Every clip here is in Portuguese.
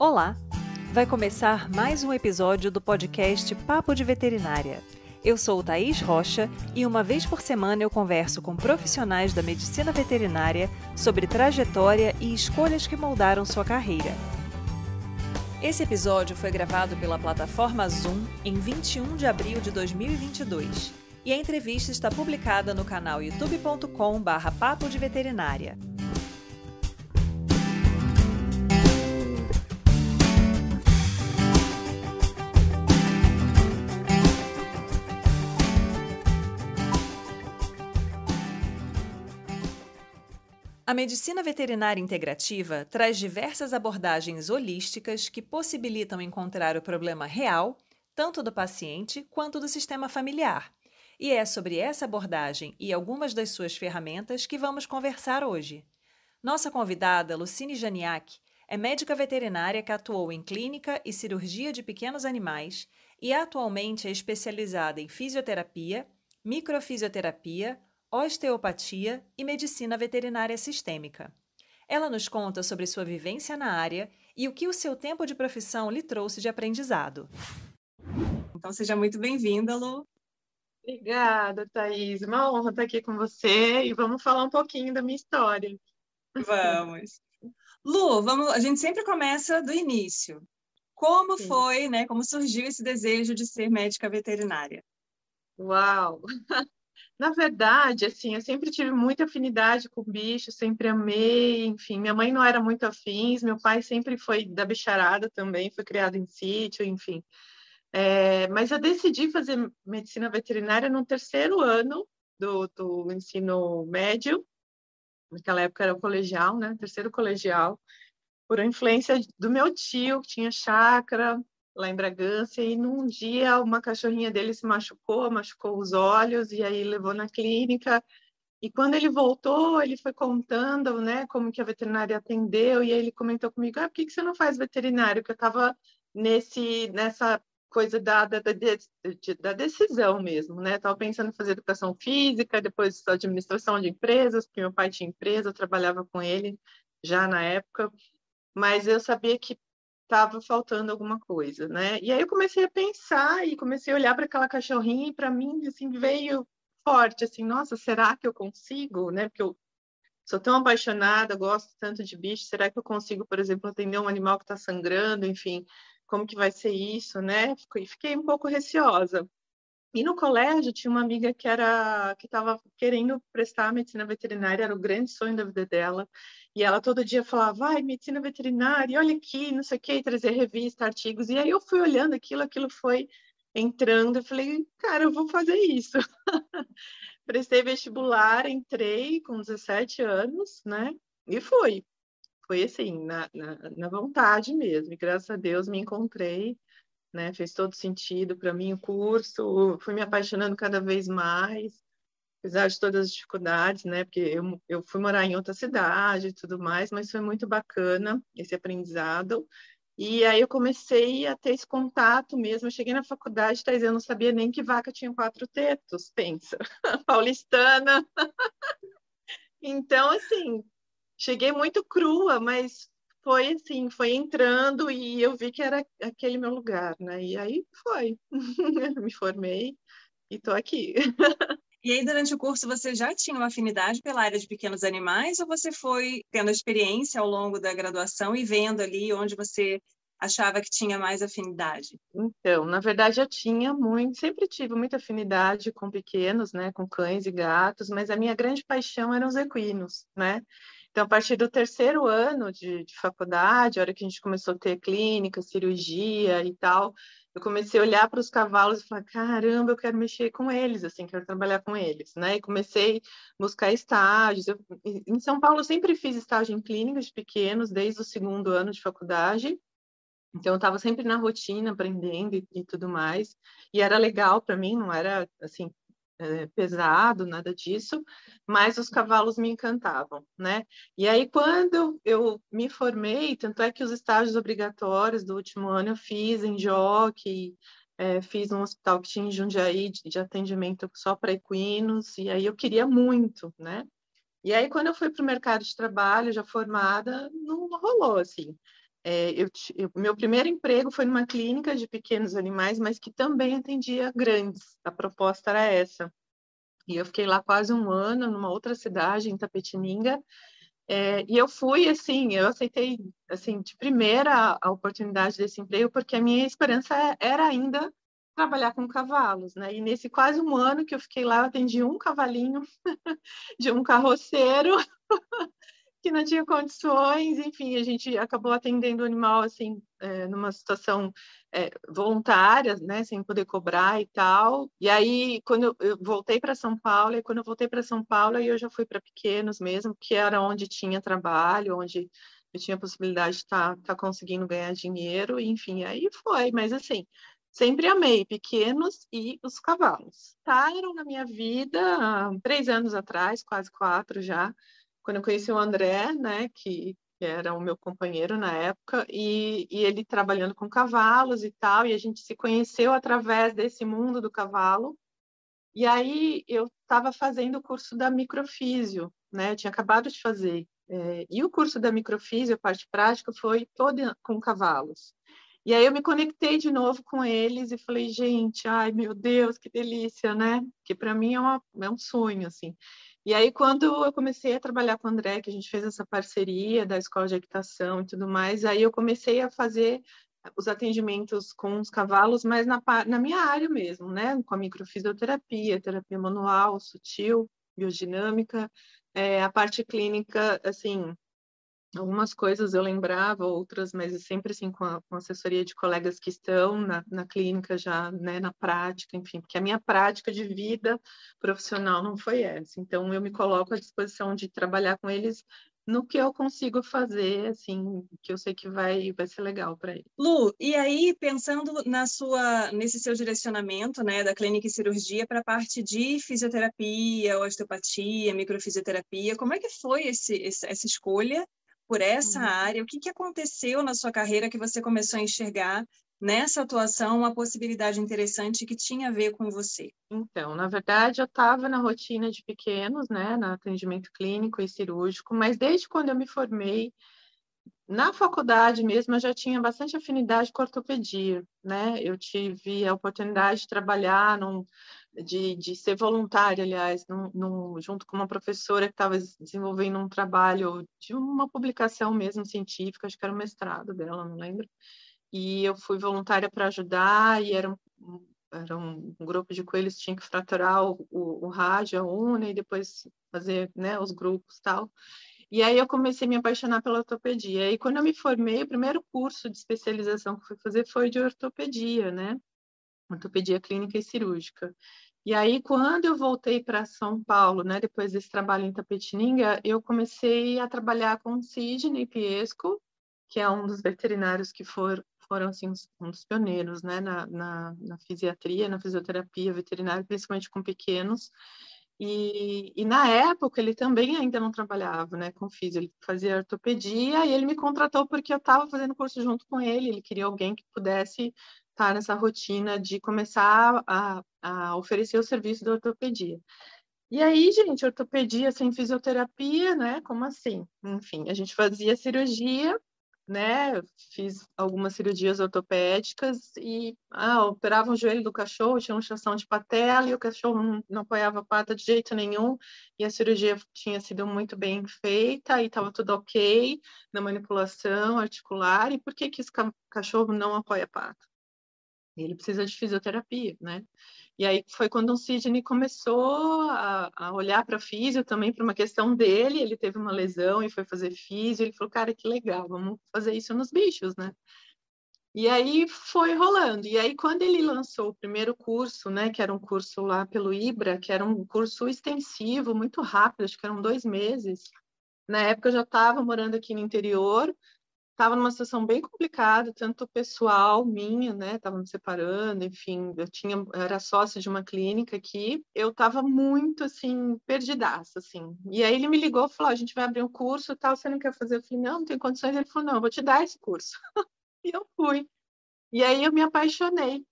Olá! Vai começar mais um episódio do podcast Papo de Veterinária. Eu sou Thaís Rocha e uma vez por semana eu converso com profissionais da medicina veterinária sobre trajetória e escolhas que moldaram sua carreira. Esse episódio foi gravado pela plataforma Zoom em 21 de abril de 2022 e a entrevista está publicada no canal youtube.com/papo de veterinária. A medicina veterinária integrativa traz diversas abordagens holísticas que possibilitam encontrar o problema real, tanto do paciente quanto do sistema familiar. E é sobre essa abordagem e algumas das suas ferramentas que vamos conversar hoje. Nossa convidada, Lucine Janiak, é médica veterinária que atuou em clínica e cirurgia de pequenos animais e atualmente é especializada em fisioterapia, microfisioterapia, osteopatia e medicina veterinária sistêmica. Ela nos conta sobre sua vivência na área e o que o seu tempo de profissão lhe trouxe de aprendizado. Então, seja muito bem-vinda, Lu. Obrigada, Thaís. Uma honra estar aqui com você e vamos falar um pouquinho da minha história. Vamos. Lu, a gente sempre começa do início. Como Sim. foi, como surgiu esse desejo de ser médica veterinária? Uau! Na verdade, assim, eu sempre tive muita afinidade com bicho, sempre amei, enfim, minha mãe não era muito afins, meu pai sempre foi da bicharada também, foi criado em sítio, enfim. Mas eu decidi fazer medicina veterinária no terceiro ano do ensino médio, naquela época era o colegial, né? Terceiro colegial, por influência do meu tio, que tinha chácara lá em Bragança, e num dia uma cachorrinha dele se machucou os olhos, e aí levou na clínica, e quando ele voltou, ele foi contando, né, como que a veterinária atendeu, e aí ele comentou comigo, por que você não faz veterinário? Que eu estava nessa coisa da decisão mesmo, né? Estava pensando em fazer educação física, depois administração de empresas, porque meu pai tinha empresa, eu trabalhava com ele já na época, mas eu sabia que estava faltando alguma coisa, né? E aí eu comecei a pensar e comecei a olhar para aquela cachorrinha e para mim assim veio forte assim, nossa, será que eu consigo, né? Porque eu sou tão apaixonada, gosto tanto de bicho, será que eu consigo, por exemplo, atender um animal que está sangrando, enfim, como que vai ser isso, né? Fiquei um pouco receosa. E no colégio tinha uma amiga que estava querendo prestar medicina veterinária, era o grande sonho da vida dela. E ela todo dia falava, vai, medicina veterinária, olha aqui, não sei o quê, e trazer revista, artigos. E aí eu fui olhando aquilo foi entrando, eu falei, cara, eu vou fazer isso. Prestei vestibular, entrei com 17 anos, né? E fui. Foi assim, na vontade mesmo. E graças a Deus me encontrei, né? Fez todo sentido para mim o curso, fui me apaixonando cada vez mais, apesar de todas as dificuldades, né? Porque eu fui morar em outra cidade e tudo mais, mas foi muito bacana esse aprendizado. E aí eu comecei a ter esse contato mesmo. Eu cheguei na faculdade, Thais, eu não sabia nem que vaca tinha 4 tetos, pensa. Paulistana. Então, assim, cheguei muito crua, mas foi assim, foi entrando e eu vi que era aquele meu lugar, né? E aí foi. Me formei e tô aqui. E aí, durante o curso, você já tinha uma afinidade pela área de pequenos animais ou você foi tendo experiência ao longo da graduação e vendo ali onde você achava que tinha mais afinidade? Então, na verdade, eu tinha sempre tive muita afinidade com pequenos, né? Com cães e gatos, mas a minha grande paixão eram os equinos, né? Então, a partir do terceiro ano de faculdade, a hora que a gente começou a ter clínica, cirurgia e tal, eu comecei a olhar para os cavalos e falar, caramba, eu quero mexer com eles, assim, quero trabalhar com eles, né? E comecei a buscar estágios. Em São Paulo, eu sempre fiz estágio em clínicas de pequenos, desde o segundo ano de faculdade. Então, eu estava sempre na rotina, aprendendo e tudo mais. E era legal para mim, não era, assim, pesado, nada disso, mas os cavalos me encantavam, né? E aí, quando eu me formei, tanto é que os estágios obrigatórios do último ano eu fiz em Jockey, fiz um hospital que tinha em Jundiaí de atendimento só para equinos, e aí eu queria muito, né? E aí, quando eu fui para o mercado de trabalho, já formada, não rolou, assim. Meu primeiro emprego foi numa clínica de pequenos animais, mas que também atendia grandes. A proposta era essa. E eu fiquei lá quase um ano, numa outra cidade, em Tapetininga. E eu fui, assim, eu aceitei, assim, de primeira a oportunidade desse emprego, porque a minha esperança era ainda trabalhar com cavalos, né? E nesse quase um ano que eu fiquei lá, eu atendi um cavalinho de um carroceiro que não tinha condições, enfim, a gente acabou atendendo o animal, assim, numa situação voluntária, né, sem poder cobrar e tal. E aí, quando eu voltei para São Paulo, e quando eu voltei para São Paulo, aí eu já fui para pequenos mesmo, que era onde tinha trabalho, onde eu tinha a possibilidade de estar conseguindo ganhar dinheiro, enfim, aí foi, mas assim, sempre amei pequenos e os cavalos. Estaram na minha vida há 3 anos atrás, quase 4 já, quando eu conheci o André, né, que era o meu companheiro na época, e ele trabalhando com cavalos e tal, e a gente se conheceu através desse mundo do cavalo. E aí eu estava fazendo o curso da microfísio, né, eu tinha acabado de fazer. E o curso da microfísio, a parte prática, foi toda com cavalos. E aí eu me conectei de novo com eles e falei, gente, ai meu Deus, que delícia, né? Que para mim é um sonho, assim. E aí, quando eu comecei a trabalhar com o André, que a gente fez essa parceria da escola de equitação e tudo mais, aí eu comecei a fazer os atendimentos com os cavalos, mas na minha área mesmo, né? Com a microfisioterapia, terapia manual, sutil, biodinâmica, a parte clínica, assim, algumas coisas eu lembrava, outras, mas sempre assim com assessoria de colegas que estão na clínica já, né, na prática, enfim, porque a minha prática de vida profissional não foi essa. Então, eu me coloco à disposição de trabalhar com eles no que eu consigo fazer, assim, que eu sei que vai ser legal para eles. Lu, e aí pensando nesse seu direcionamento, né, da clínica e cirurgia para a parte de fisioterapia, osteopatia, microfisioterapia, como é que foi essa escolha por essa área? O que aconteceu na sua carreira que você começou a enxergar nessa atuação uma possibilidade interessante que tinha a ver com você? Então, na verdade, eu estava na rotina de pequenos, né, no atendimento clínico e cirúrgico, mas desde quando eu me formei, na faculdade mesmo, eu já tinha bastante afinidade com ortopedia, né? Eu tive a oportunidade de trabalhar, de ser voluntária, aliás, junto com uma professora que estava desenvolvendo um trabalho de uma publicação mesmo científica, acho que era o mestrado dela, não lembro. E eu fui voluntária para ajudar, e era um grupo de coelhos, tinha que fraturar o rádio, a una, e depois fazer, né, os grupos e tal. E aí eu comecei a me apaixonar pela ortopedia. E quando eu me formei, o primeiro curso de especialização que fui fazer foi de ortopedia, né? Ortopedia clínica e cirúrgica. E aí, quando eu voltei para São Paulo, né, depois desse trabalho em Tapetininga, eu comecei a trabalhar com o Sidney Piesco, que é um dos veterinários que foram assim, um dos pioneiros, né, na fisiatria, na fisioterapia veterinária, principalmente com pequenos. E na época ele também ainda não trabalhava, né, com fisio, ele fazia ortopedia, e ele me contratou porque eu estava fazendo curso junto com ele, ele queria alguém que pudesse estar nessa rotina de começar a oferecer o serviço da ortopedia. E aí, gente, ortopedia sem fisioterapia, né? Como assim? Enfim, a gente fazia cirurgia, né? Eu fiz algumas cirurgias ortopédicas e operava o joelho do cachorro, tinha luxação de patela e o cachorro não apoiava a pata de jeito nenhum, e a cirurgia tinha sido muito bem feita e estava tudo ok na manipulação articular. E por que esse cachorro não apoia a pata? Ele precisa de fisioterapia, né? E aí foi quando o Sidney começou a olhar para físio também, para uma questão dele. Ele teve uma lesão e foi fazer físio. Ele falou, cara, que legal, vamos fazer isso nos bichos, né? E aí foi rolando. E aí, quando ele lançou o primeiro curso, né, que era um curso lá pelo IBRA, que era um curso extensivo, muito rápido, acho que eram 2 meses. Na época eu já estava morando aqui no interior, estava numa situação bem complicada, tanto pessoal minha, né? Estava me separando, enfim, era sócia de uma clínica aqui, eu estava muito, assim, perdidaça, assim. E aí ele me ligou e falou, a gente vai abrir um curso, tal, você não quer fazer? Eu falei, não tem condições. Ele falou, não, eu vou te dar esse curso. E eu fui. E aí eu me apaixonei.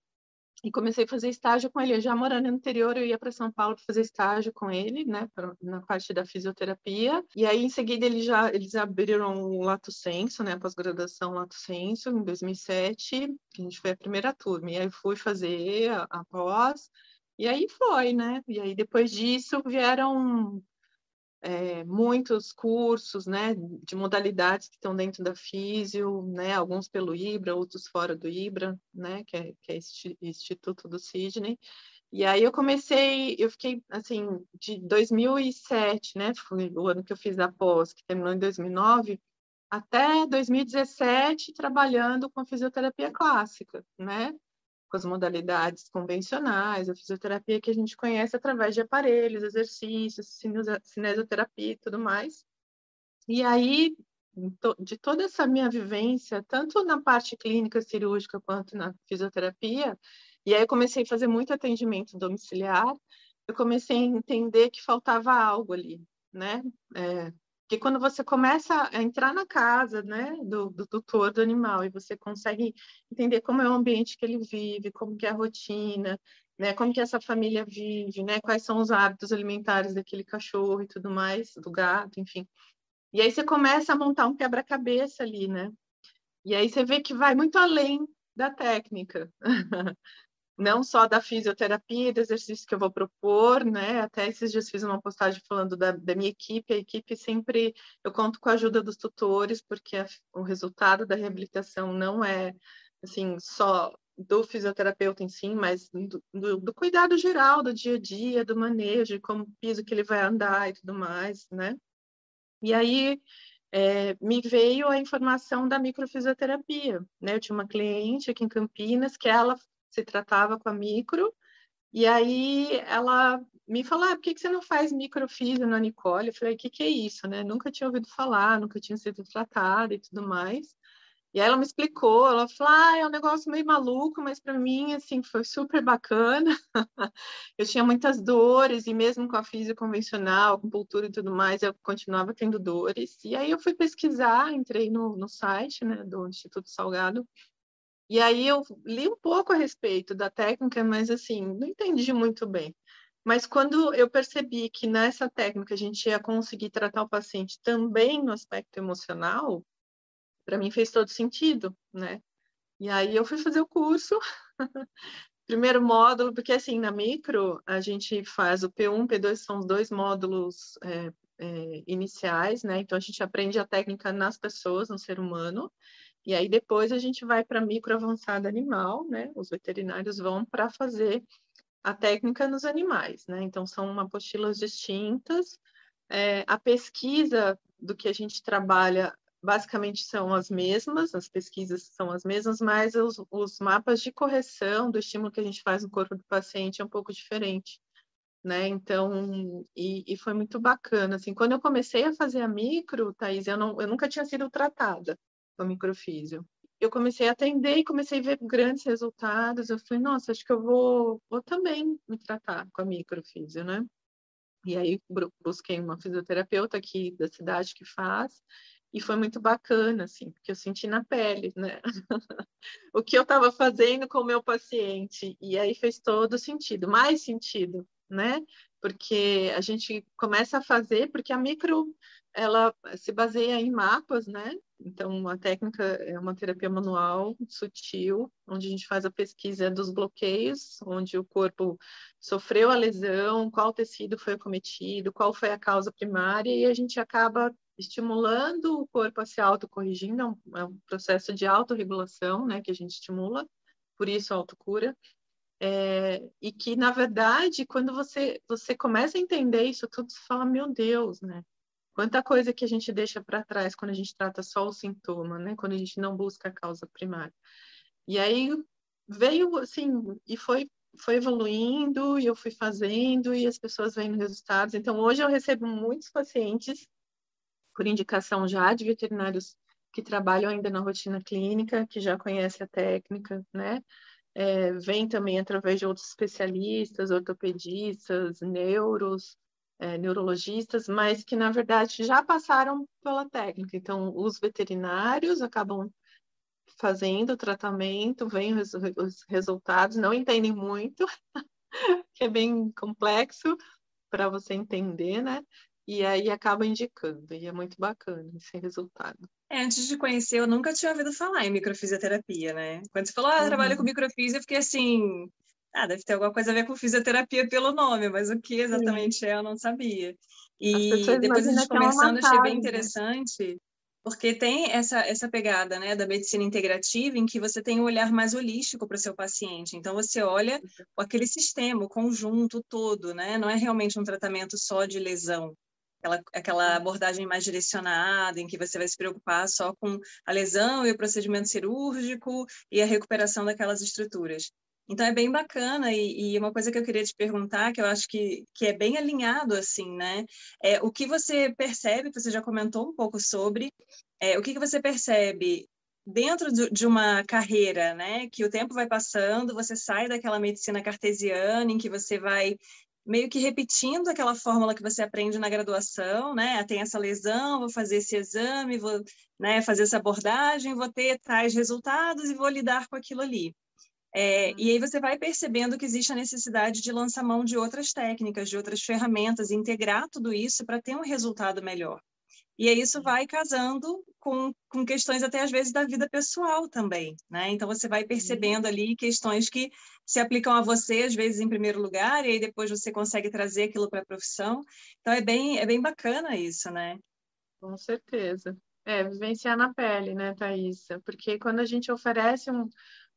e comecei a fazer estágio com ele. Eu já morando no interior, eu ia para São Paulo para fazer estágio com ele, né, na parte da fisioterapia. E aí, em seguida, eles abriram o Lato Sensu, né, a pós-graduação Lato Sensu, em 2007, que a gente foi a primeira turma. E aí fui fazer a pós, e aí foi, né? E aí, depois disso, vieram muitos cursos, né, de modalidades que estão dentro da Físio, né, alguns pelo IBRA, outros fora do IBRA, né, que é Instituto do Sidney. E aí eu fiquei, assim, de 2007, né, foi o ano que eu fiz a pós, que terminou em 2009, até 2017 trabalhando com fisioterapia clássica, né, com as modalidades convencionais, a fisioterapia que a gente conhece através de aparelhos, exercícios, cinesioterapia e tudo mais. E aí, de toda essa minha vivência, tanto na parte clínica cirúrgica quanto na fisioterapia, e aí eu comecei a fazer muito atendimento domiciliar, eu comecei a entender que faltava algo ali, né? Porque quando você começa a entrar na casa, né, do tutor do animal e você consegue entender como é o ambiente que ele vive, como que é a rotina, né, como que essa família vive, né, quais são os hábitos alimentares daquele cachorro e tudo mais, do gato, enfim. E aí você começa a montar um quebra-cabeça ali, né? E aí você vê que vai muito além da técnica. Não só da fisioterapia, do exercício que eu vou propor, né? Até esses dias fiz uma postagem falando da minha equipe. A equipe sempre, eu conto com a ajuda dos tutores, porque o resultado da reabilitação não é, assim, só do fisioterapeuta em si, mas do cuidado geral, do dia a dia, do manejo, de como o piso que ele vai andar e tudo mais, né? E aí me veio a informação da microfisioterapia, né? Eu tinha uma cliente aqui em Campinas que ela se tratava com a micro, e aí ela me falou, por que você não faz microfisio na Nicole? Eu falei, o que é isso, né? Nunca tinha ouvido falar, nunca tinha sido tratada e tudo mais. E aí ela me explicou, ela falou, é um negócio meio maluco, mas para mim, assim, foi super bacana. Eu tinha muitas dores, e mesmo com a física convencional, acupuntura e tudo mais, eu continuava tendo dores. E aí eu fui pesquisar, entrei no site, né, do Instituto Salgado, e aí eu li um pouco a respeito da técnica, mas, assim, não entendi muito bem. Mas quando eu percebi que nessa técnica a gente ia conseguir tratar o paciente também no aspecto emocional, para mim fez todo sentido, né? E aí eu fui fazer o curso, primeiro módulo, porque assim, na micro, a gente faz o P1, P2, são os dois módulos iniciais, né? Então a gente aprende a técnica nas pessoas, no ser humano, e aí depois a gente vai para micro avançada animal, né? Os veterinários vão para fazer a técnica nos animais, né? Então são apostilas distintas. A pesquisa do que a gente trabalha basicamente são as mesmas, as pesquisas são as mesmas, mas os mapas de correção do estímulo que a gente faz no corpo do paciente é um pouco diferente, né? Então, e foi muito bacana, assim, quando eu comecei a fazer a micro, Thaís, eu nunca tinha sido tratada com a microfísio. Eu comecei a atender e comecei a ver grandes resultados, eu falei, nossa, acho que eu vou também me tratar com a microfísio, né? E aí busquei uma fisioterapeuta aqui da cidade que faz, e foi muito bacana, assim, porque eu senti na pele, né? O que eu estava fazendo com o meu paciente. E aí fez todo sentido, mais sentido, né? Porque a gente começa a fazer, porque a micro, ela se baseia em mapas, né? Então, a técnica é uma terapia manual, sutil, onde a gente faz a pesquisa dos bloqueios, onde o corpo sofreu a lesão, qual tecido foi acometido, qual foi a causa primária, e a gente acaba estimulando o corpo a se autocorrigindo, é um processo de autorregulação, né, que a gente estimula, por isso a autocura, e que, na verdade, quando você começa a entender isso tudo, você fala, meu Deus, né, quanta coisa que a gente deixa para trás quando a gente trata só o sintoma, né, quando a gente não busca a causa primária. E aí veio, assim, e foi evoluindo, e eu fui fazendo, e as pessoas vendo resultados. Então, hoje eu recebo muitos pacientes por indicação já de veterinários que trabalham ainda na rotina clínica, que já conhecem a técnica, né? Vem também através de outros especialistas, ortopedistas, neurologistas, mas que, na verdade, já passaram pela técnica. Então, os veterinários acabam fazendo o tratamento, veem os resultados, não entendem muito, que é bem complexo para você entender, né? E aí acaba indicando, e é muito bacana esse resultado. Antes de conhecer, eu nunca tinha ouvido falar em microfisioterapia, né? Quando você falou, trabalho com Uhum. microfísio, eu fiquei assim, deve ter alguma coisa a ver com fisioterapia pelo nome, mas o que Sim. exatamente é, eu não sabia. As E pessoas depois a imaginam gente que é uma conversando, achei bem massagem, né? interessante, porque tem essa pegada, né, da medicina integrativa, em que você tem um olhar mais holístico para o seu paciente. Então, você olha aquele sistema, o conjunto todo, né? Não é realmente um tratamento só de lesão. Aquela abordagem mais direcionada, em que você vai se preocupar só com a lesão e o procedimento cirúrgico e a recuperação daquelas estruturas. Então, é bem bacana, e uma coisa que eu queria te perguntar, que eu acho que é bem alinhado, assim, né? O que você percebe, que você já comentou um pouco sobre, o que você percebe dentro de uma carreira, né? Que o tempo vai passando, você sai daquela medicina cartesiana, em que você vai meio que repetindo aquela fórmula que você aprende na graduação, né? Tem essa lesão, vou fazer esse exame, vou, né, fazer essa abordagem, vou ter tais resultados e vou lidar com aquilo ali. E aí você vai percebendo que existe a necessidade de lançar mão de outras técnicas, de outras ferramentas, integrar tudo isso para ter um resultado melhor. E aí isso vai casando com questões até às vezes da vida pessoal também, né? Então você vai percebendo ali questões que se aplicam a você, às vezes em primeiro lugar, e aí depois você consegue trazer aquilo para a profissão. Então é bem bacana isso, né? Com certeza. Vivenciar na pele, né, Thaisa? Porque quando a gente oferece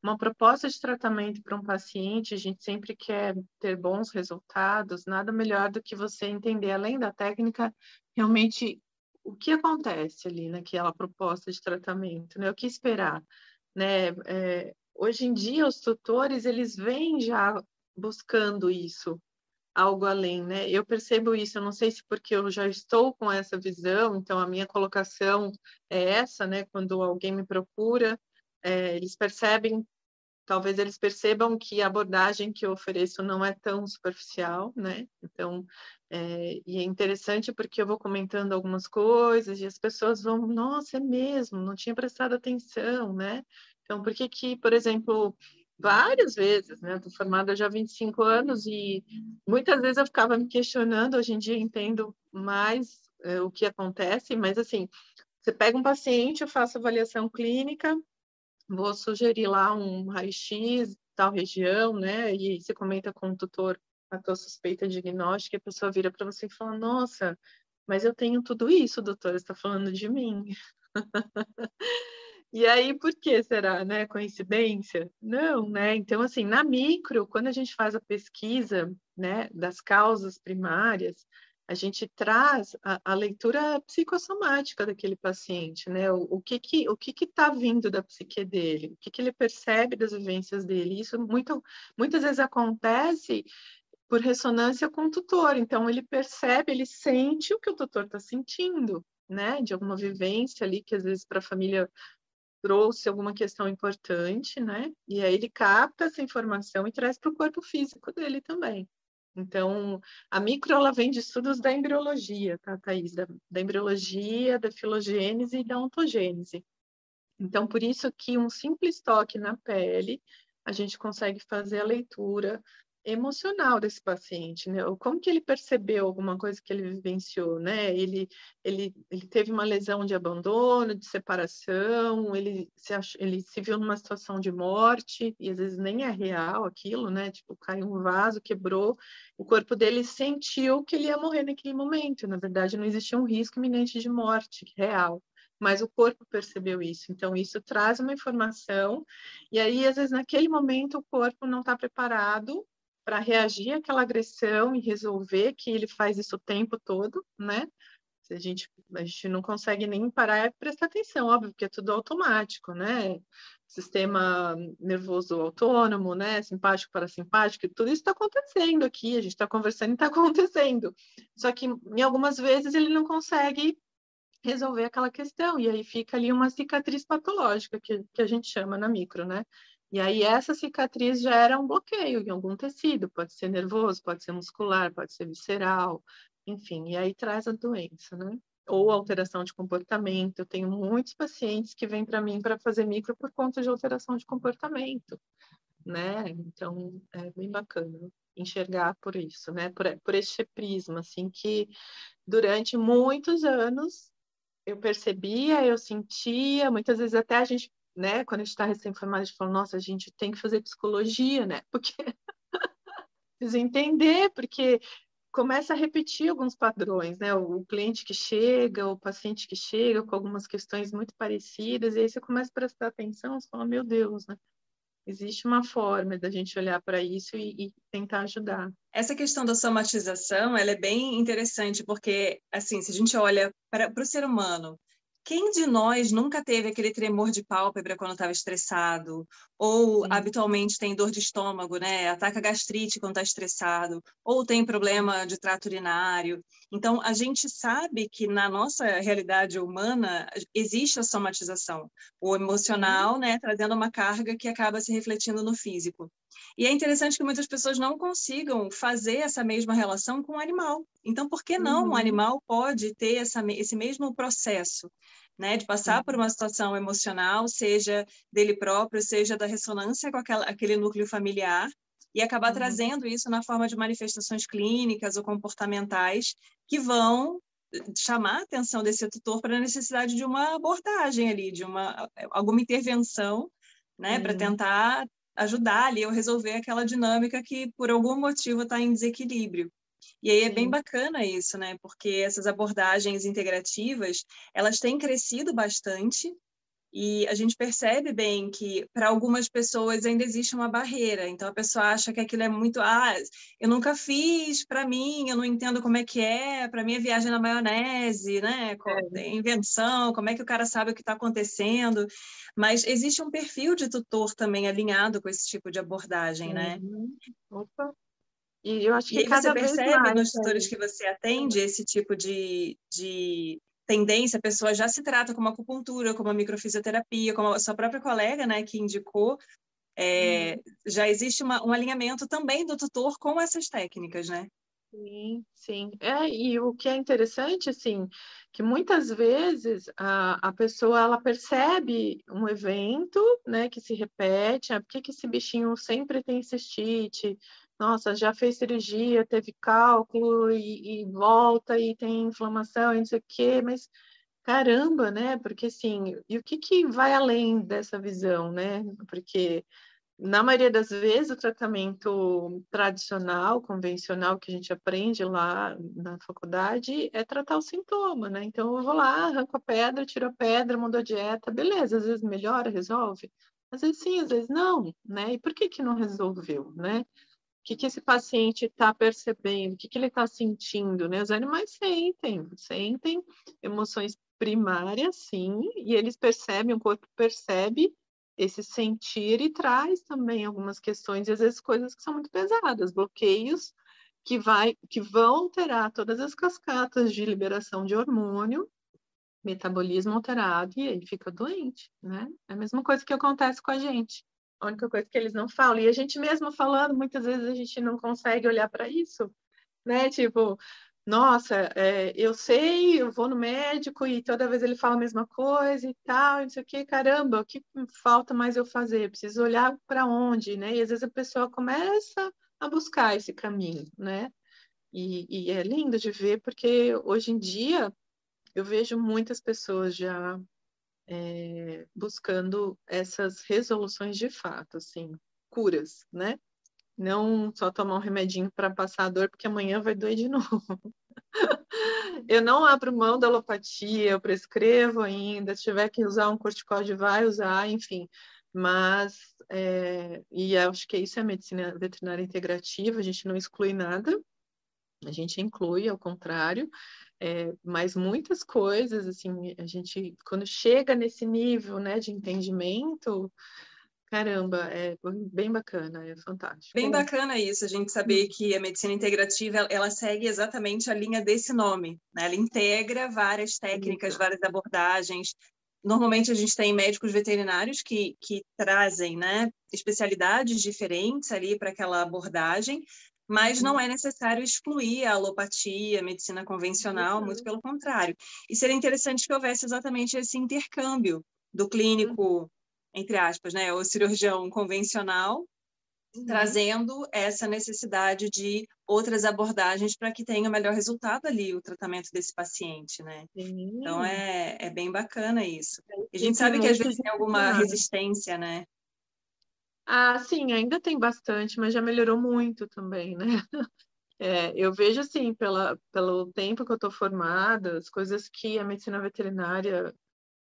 uma proposta de tratamento para um paciente, a gente sempre quer ter bons resultados, nada melhor do que você entender, além da técnica, realmente o que acontece ali naquela proposta de tratamento, né? O que esperar, né? Hoje em dia, os tutores, eles vêm já buscando isso, algo além, né? Eu percebo isso, eu não sei se porque eu já estou com essa visão, então a minha colocação é essa, né? Quando alguém me procura, eles percebem, talvez eles percebam que a abordagem que eu ofereço não é tão superficial, né? Então, e é interessante porque eu vou comentando algumas coisas e as pessoas vão, nossa, é mesmo, não tinha prestado atenção, né? Então, por que que, por exemplo, várias vezes, né? Estou formada já há 25 anos e muitas vezes eu ficava me questionando, hoje em dia entendo mais o que acontece, mas assim, você pega um paciente, eu faço avaliação clínica, vou sugerir lá um raio-x, tal região, né? E você comenta com o tutor a tua suspeita diagnóstica, e a pessoa vira para você e fala, nossa, mas eu tenho tudo isso, doutora, você está falando de mim. E aí, por que será, né? Coincidência? Não, né? Então, assim, na micro, quando a gente faz a pesquisa, né, das causas primárias, a gente traz a leitura psicossomática daquele paciente, né? O que está vindo da psique dele, o que ele percebe das vivências dele. Isso muitas vezes acontece por ressonância com o tutor. Então, ele percebe, ele sente o que o tutor está sentindo, né? De alguma vivência ali que às vezes para a família trouxe alguma questão importante, né? E aí ele capta essa informação e traz para o corpo físico dele também. Então, a micro, ela vem de estudos da embriologia, tá, Thaís? Da embriologia, da filogênese e da ontogênese. Então, por isso que um simples toque na pele, a gente consegue fazer a leitura emocional desse paciente, né? Como que ele percebeu alguma coisa que ele vivenciou, né? Ele teve uma lesão de abandono, de separação, ele se viu numa situação de morte, e às vezes nem é real aquilo, né? Tipo, caiu um vaso, quebrou, o corpo dele sentiu que ele ia morrer naquele momento. Na verdade, não existia um risco iminente de morte real, mas o corpo percebeu isso. Então, isso traz uma informação, e aí, às vezes, naquele momento, o corpo não está preparado para reagir àquela agressão e resolver, que ele faz isso o tempo todo, né? A gente não consegue nem parar e prestar atenção, óbvio, porque é tudo automático, né? Sistema nervoso autônomo, né? Simpático, parasimpático, tudo isso está acontecendo aqui, a gente está conversando e está acontecendo. Só que, em algumas vezes, ele não consegue resolver aquela questão, e aí fica ali uma cicatriz patológica, que a gente chama na micro, né? E aí essa cicatriz já era um bloqueio em algum tecido, pode ser nervoso, pode ser muscular, pode ser visceral, enfim, e aí traz a doença, né? ou alteração de comportamento. Eu tenho muitos pacientes que vêm para mim para fazer micro por conta de alteração de comportamento, né? Então, é bem bacana enxergar por isso, né? Por este prisma, assim, que durante muitos anos eu percebia, eu sentia, muitas vezes até a gente, né, quando a gente está recém-formado, a gente fala, nossa, a gente tem que fazer psicologia, né? Porque precisa entender, porque começa a repetir alguns padrões, né? O cliente que chega, o paciente que chega com algumas questões muito parecidas, e aí você começa a prestar atenção, você fala, meu Deus, né? Existe uma forma da gente olhar para isso e tentar ajudar. Essa questão da somatização, ela é bem interessante, porque, assim, se a gente olha para o ser humano, quem de nós nunca teve aquele tremor de pálpebra quando estava estressado? Ou habitualmente tem dor de estômago, né? Ataca gastrite quando está estressado? Ou tem problema de trato urinário? Então, a gente sabe que na nossa realidade humana existe a somatização. O emocional, né, trazendo uma carga que acaba se refletindo no físico. E é interessante que muitas pessoas não consigam fazer essa mesma relação com o animal. Então, por que não um animal pode ter esse mesmo processo, né, de passar por uma situação emocional, seja dele próprio, seja da ressonância com aquele núcleo familiar, e acabar trazendo isso na forma de manifestações clínicas ou comportamentais que vão chamar a atenção desse tutor para a necessidade de uma abordagem ali, de alguma intervenção, né, para tentar ajudar ali ou resolver aquela dinâmica que por algum motivo está em desequilíbrio. E aí é bem bacana isso, né? Porque essas abordagens integrativas, elas têm crescido bastante e a gente percebe bem que para algumas pessoas ainda existe uma barreira. Então a pessoa acha que aquilo é muito, eu nunca fiz, para mim, eu não entendo como é que é, para mim é viagem na maionese, né? É invenção, como é que o cara sabe o que está acontecendo? Mas existe um perfil de tutor também alinhado com esse tipo de abordagem, né? Opa. E eu acho E que aí você cada vez percebe mais nos tutores que você atende esse tipo de tendência, a pessoa já se trata como acupuntura, como a microfisioterapia, como a sua própria colega, né, que indicou, já existe um alinhamento também do tutor com essas técnicas, né? Sim, sim. E o que é interessante, assim, que muitas vezes a pessoa, ela percebe um evento, né, que se repete, por que esse bichinho sempre tem cistite? Nossa, já fez cirurgia, teve cálculo e volta e tem inflamação e não sei o quê, mas caramba, né? Porque assim, e o que vai além dessa visão, né? Porque na maioria das vezes, o tratamento tradicional, convencional, que a gente aprende lá na faculdade, é tratar o sintoma, né? Então, eu vou lá, arranco a pedra, tiro a pedra, mudo a dieta, beleza, às vezes melhora, resolve. Às vezes sim, às vezes não, né? E por que não resolveu, né? O que esse paciente está percebendo? O que ele está sentindo, né? Os animais sentem emoções primárias, sim, e eles percebem, o corpo percebe esse sentir e traz também algumas questões, e às vezes coisas que são muito pesadas, bloqueios que vão alterar todas as cascatas de liberação de hormônio, metabolismo alterado, e ele fica doente, né? É a mesma coisa que acontece com a gente. A única coisa que eles não falam, e a gente mesmo falando, muitas vezes a gente não consegue olhar para isso, né? Tipo, nossa, eu sei, eu vou no médico e toda vez ele fala a mesma coisa e tal, e não sei o que, caramba, o que falta mais eu fazer? Eu preciso olhar para onde, né? E às vezes a pessoa começa a buscar esse caminho, né? E é lindo de ver, porque hoje em dia eu vejo muitas pessoas já buscando essas resoluções de fato, assim, curas, né? Não só tomar um remedinho para passar a dor, porque amanhã vai doer de novo. Eu não abro mão da alopatia, eu prescrevo ainda, se tiver que usar um corticóide, vai usar, enfim. Mas, e acho que isso é a medicina veterinária integrativa, a gente não exclui nada, a gente inclui, ao contrário, mas muitas coisas, assim, a gente, quando chega nesse nível, né, de entendimento, caramba, é bem bacana, é fantástico. Bem bacana isso, a gente saber que a medicina integrativa, ela segue exatamente a linha desse nome, né? Ela integra várias técnicas, várias abordagens. Normalmente a gente tem médicos veterinários que trazem, né, especialidades diferentes ali para aquela abordagem, mas não é necessário excluir a alopatia, a medicina convencional, muito pelo contrário. E seria interessante que houvesse exatamente esse intercâmbio do clínico, entre aspas, né, o cirurgião convencional, trazendo essa necessidade de outras abordagens para que tenha o melhor resultado ali, o tratamento desse paciente, né? Então, é bem bacana isso. E a gente sabe que às vezes tem alguma resistência, né? Ah, sim, ainda tem bastante, mas já melhorou muito também, né? Eu vejo, assim, pelo tempo que eu estou formada, as coisas que a medicina veterinária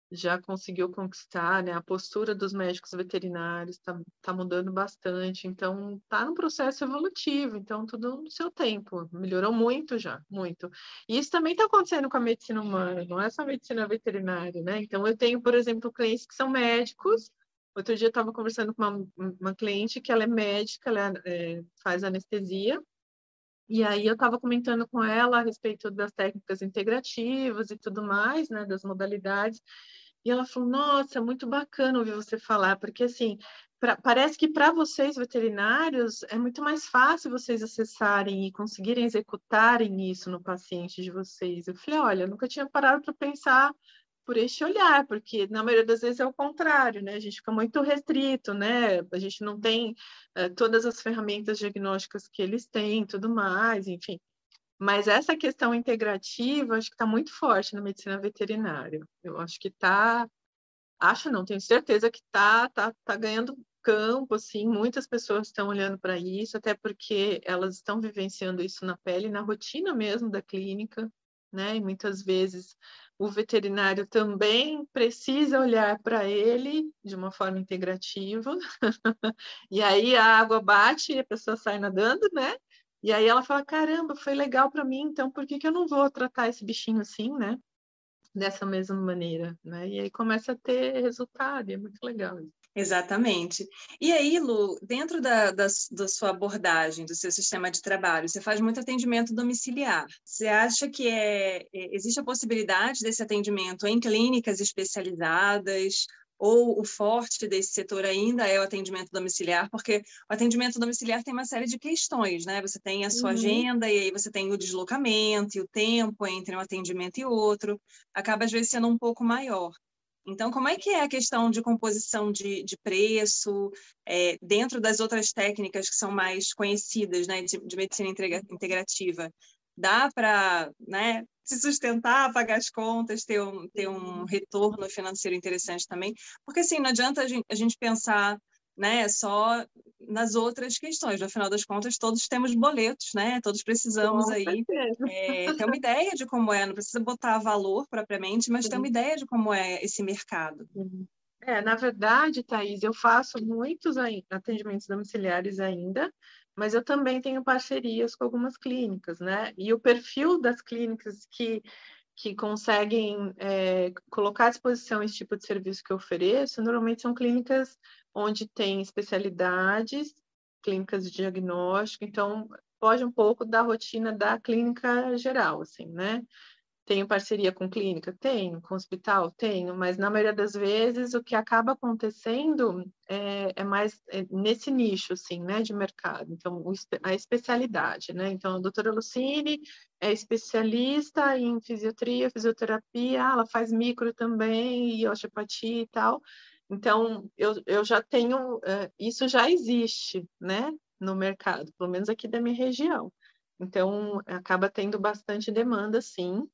já conseguiu conquistar, né? A postura dos médicos veterinários tá mudando bastante, então tá num processo evolutivo, então tudo no seu tempo, melhorou muito já, muito. E isso também está acontecendo com a medicina humana, não é só a medicina veterinária, né? Então eu tenho, por exemplo, clientes que são médicos. Outro dia eu estava conversando com uma cliente que ela é médica, ela faz anestesia. E aí eu estava comentando com ela a respeito das técnicas integrativas e tudo mais, né, das modalidades. E ela falou: Nossa, muito bacana ouvir você falar, porque assim, parece que para vocês veterinários é muito mais fácil vocês acessarem e conseguirem executarem isso no paciente de vocês. Eu falei: Olha, eu nunca tinha parado para pensar por este olhar, porque na maioria das vezes é o contrário, né? A gente fica muito restrito, né? A gente não tem todas as ferramentas diagnósticas que eles têm, tudo mais, enfim. Mas essa questão integrativa, acho que está muito forte na medicina veterinária. Eu acho que está, acho não, tenho certeza que tá ganhando campo, assim, muitas pessoas estão olhando para isso, até porque elas estão vivenciando isso na pele, na rotina mesmo da clínica, né? E muitas vezes o veterinário também precisa olhar para ele de uma forma integrativa, e aí a água bate e a pessoa sai nadando, né? E aí ela fala: caramba, foi legal para mim, então por que eu não vou tratar esse bichinho assim, né? Dessa mesma maneira, né? E aí começa a ter resultado, e é muito legal isso. Exatamente. E aí, Lu, dentro da sua abordagem, do seu sistema de trabalho, você faz muito atendimento domiciliar. Você acha que existe a possibilidade desse atendimento em clínicas especializadas? Ou o forte desse setor ainda é o atendimento domiciliar? Porque o atendimento domiciliar tem uma série de questões, né? Você tem a sua agenda e aí você tem o deslocamento e o tempo entre um atendimento e outro. Acaba, às vezes, sendo um pouco maior. Então, como é que é a questão de composição de preço, dentro das outras técnicas que são mais conhecidas, né, de medicina integrativa? Dá para, né, se sustentar, pagar as contas, ter um retorno financeiro interessante também? Porque, assim, não adianta a gente pensar, né, só nas outras questões. No final das contas, todos temos boletos, né? Todos precisamos aí ter uma ideia de como é, não precisa botar valor propriamente, mas ter uma ideia de como é esse mercado. Na verdade, Thaís, eu faço muitos atendimentos domiciliares ainda, mas eu também tenho parcerias com algumas clínicas, né? E o perfil das clínicas que conseguem colocar à disposição esse tipo de serviço que eu ofereço, normalmente são clínicas onde tem especialidades, clínicas de diagnóstico, então foge um pouco da rotina da clínica geral, assim, né? Tenho parceria com clínica? Tenho. Com hospital? Tenho. Mas, na maioria das vezes, o que acaba acontecendo é mais nesse nicho, assim, né, de mercado. Então, a especialidade, né? Então, a doutora Lucine é especialista em fisioterapia, ela faz micro também, e osteopatia e tal. Então, eu já tenho... isso já existe, né, no mercado, pelo menos aqui da minha região. Então, acaba tendo bastante demanda, sim.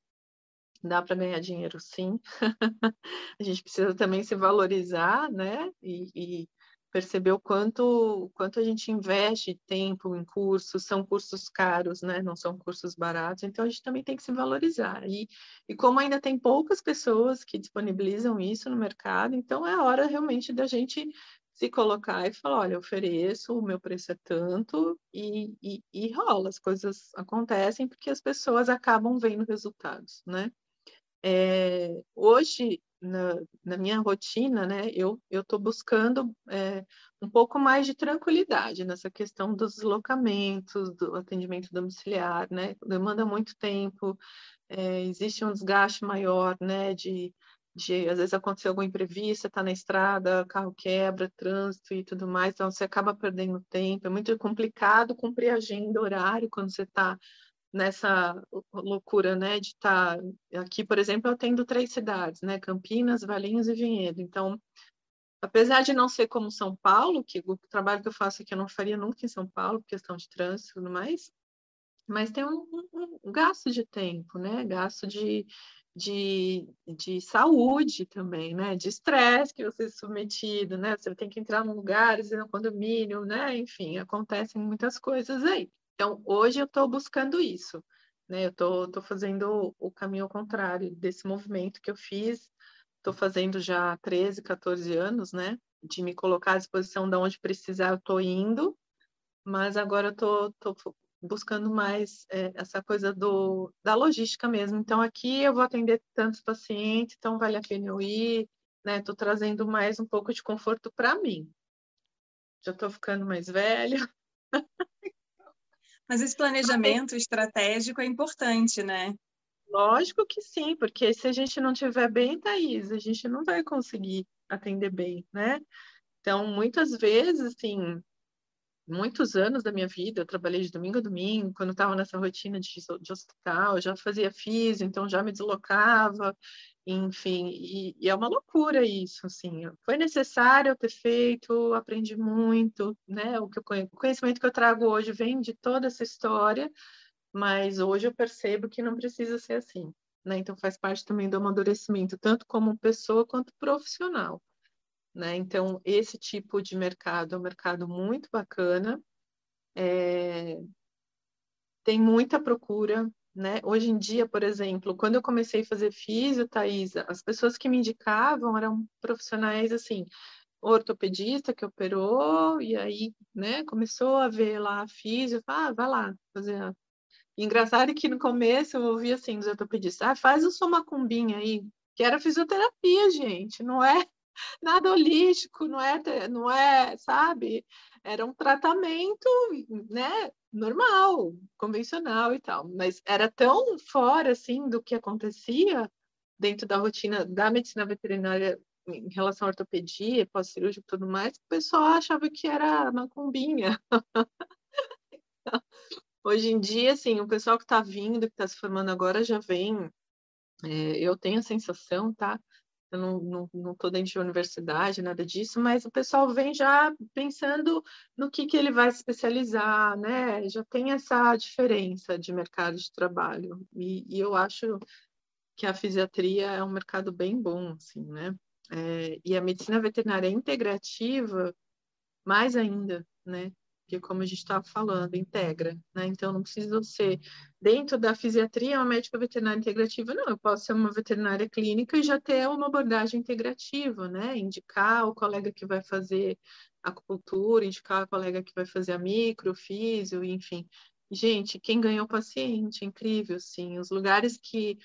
Dá para ganhar dinheiro, sim. A gente precisa também se valorizar, né? E perceber o quanto a gente investe tempo em cursos, são cursos caros, né? Não são cursos baratos, então a gente também tem que se valorizar. E como ainda tem poucas pessoas que disponibilizam isso no mercado, então é a hora realmente da gente se colocar e falar: olha, eu ofereço, o meu preço é tanto, e rola, as coisas acontecem porque as pessoas acabam vendo resultados, né? Hoje, na minha rotina, né, eu estou buscando um pouco mais de tranquilidade nessa questão dos deslocamentos, do atendimento domiciliar, né, demanda muito tempo, existe um desgaste maior, né, às vezes aconteceu algum imprevisto, você está na estrada, carro quebra, trânsito e tudo mais, então você acaba perdendo tempo. É muito complicado cumprir a agenda, horário, quando você está nessa loucura, né, de estar... Aqui, por exemplo, eu atendo 3 cidades, né, Campinas, Valinhos e Vinhedo. Então, apesar de não ser como São Paulo, que o trabalho que eu faço aqui eu não faria nunca em São Paulo, por questão de trânsito e tudo mais, mas tem um gasto de tempo, né? Gasto de saúde também, né? De estresse que você é submetido, né? Você tem que entrar num lugar, no condomínio, né? Enfim, acontecem muitas coisas aí. Então, hoje eu estou buscando isso, né? Eu tô fazendo o caminho ao contrário desse movimento que eu fiz. Estou fazendo já há 13, 14 anos, né? De me colocar à disposição de onde precisar, eu estou indo, mas agora eu tô buscando mais essa coisa da logística mesmo. Então, aqui eu vou atender tantos pacientes, então vale a pena eu ir, né? Estou trazendo mais um pouco de conforto para mim. Já estou ficando mais velha. Mas esse planejamento estratégico é importante, né? Lógico que sim, porque se a gente não tiver bem, Thaís, a gente não vai conseguir atender bem, né? Então, muitas vezes, assim, muitos anos da minha vida, eu trabalhei de domingo a domingo, quando estava nessa rotina de hospital, eu já fazia físio, então já me deslocava, enfim, e é uma loucura isso, assim, foi necessário eu ter feito, aprendi muito, né, o conhecimento que eu trago hoje vem de toda essa história, mas hoje eu percebo que não precisa ser assim, né, então faz parte também do amadurecimento, tanto como pessoa quanto profissional. Né? Então, esse tipo de mercado é um mercado muito bacana, tem muita procura, né? Hoje em dia, por exemplo, quando eu comecei a fazer físio, Thaís, as pessoas que me indicavam eram profissionais, assim, ortopedista que operou, e aí, né, começou a ver lá a físio, vai lá fazer a... Engraçado que no começo eu ouvia assim dos ortopedistas, faz o sua macumbinha aí, que era fisioterapia, gente, não é nada holístico, não é, sabe? Era um tratamento, né, normal, convencional e tal, mas era tão fora assim do que acontecia dentro da rotina da medicina veterinária em relação à ortopedia, pós-cirúrgico e tudo mais, que o pessoal achava que era macumbinha. Hoje em dia, assim, o pessoal que está vindo, que está se formando agora, já vem. Eu tenho a sensação, tá? Eu não estou dentro de universidade, nada disso, mas o pessoal vem já pensando no que ele vai se especializar, né? Já tem essa diferença de mercado de trabalho. E eu acho que a fisiatria é um mercado bem bom, assim, né? E a medicina veterinária integrativa, mais ainda, né? Porque, como a gente estava falando, integra, né? Então, não precisa ser dentro da fisiatria uma médica veterinária integrativa, não. Eu posso ser uma veterinária clínica e já ter uma abordagem integrativa, né? Indicar o colega que vai fazer acupuntura, indicar o colega que vai fazer a micro, físio, enfim. Gente, quem ganhou o paciente, incrível, sim. Os lugares que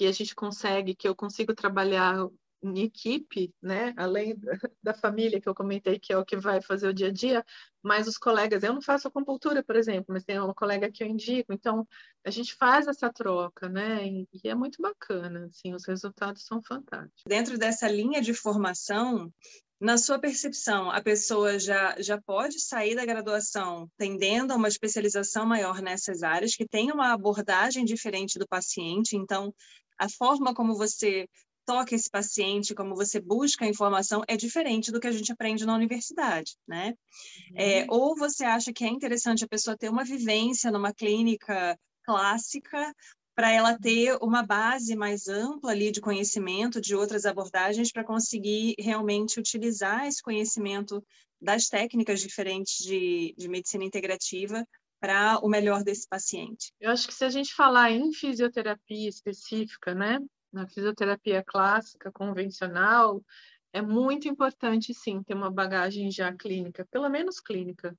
a gente consegue, que eu consigo trabalhar em equipe, né? Além da família que eu comentei, que é o que vai fazer o dia a dia, mas os colegas, eu não faço acupuntura, por exemplo, mas tem uma colega que eu indico, então a gente faz essa troca, né? E é muito bacana, assim, os resultados são fantásticos. Dentro dessa linha de formação, na sua percepção, a pessoa já pode sair da graduação tendendo a uma especialização maior nessas áreas, que tem uma abordagem diferente do paciente, então a forma como você toca esse paciente, como você busca a informação é diferente do que a gente aprende na universidade, né? Ou você acha que é interessante a pessoa ter uma vivência numa clínica clássica para ela ter uma base mais ampla ali de conhecimento de outras abordagens para conseguir realmente utilizar esse conhecimento das técnicas diferentes de medicina integrativa para o melhor desse paciente. Eu acho que se a gente falar em fisioterapia específica, né? Na fisioterapia clássica, convencional, é muito importante, sim, ter uma bagagem já clínica, pelo menos clínica.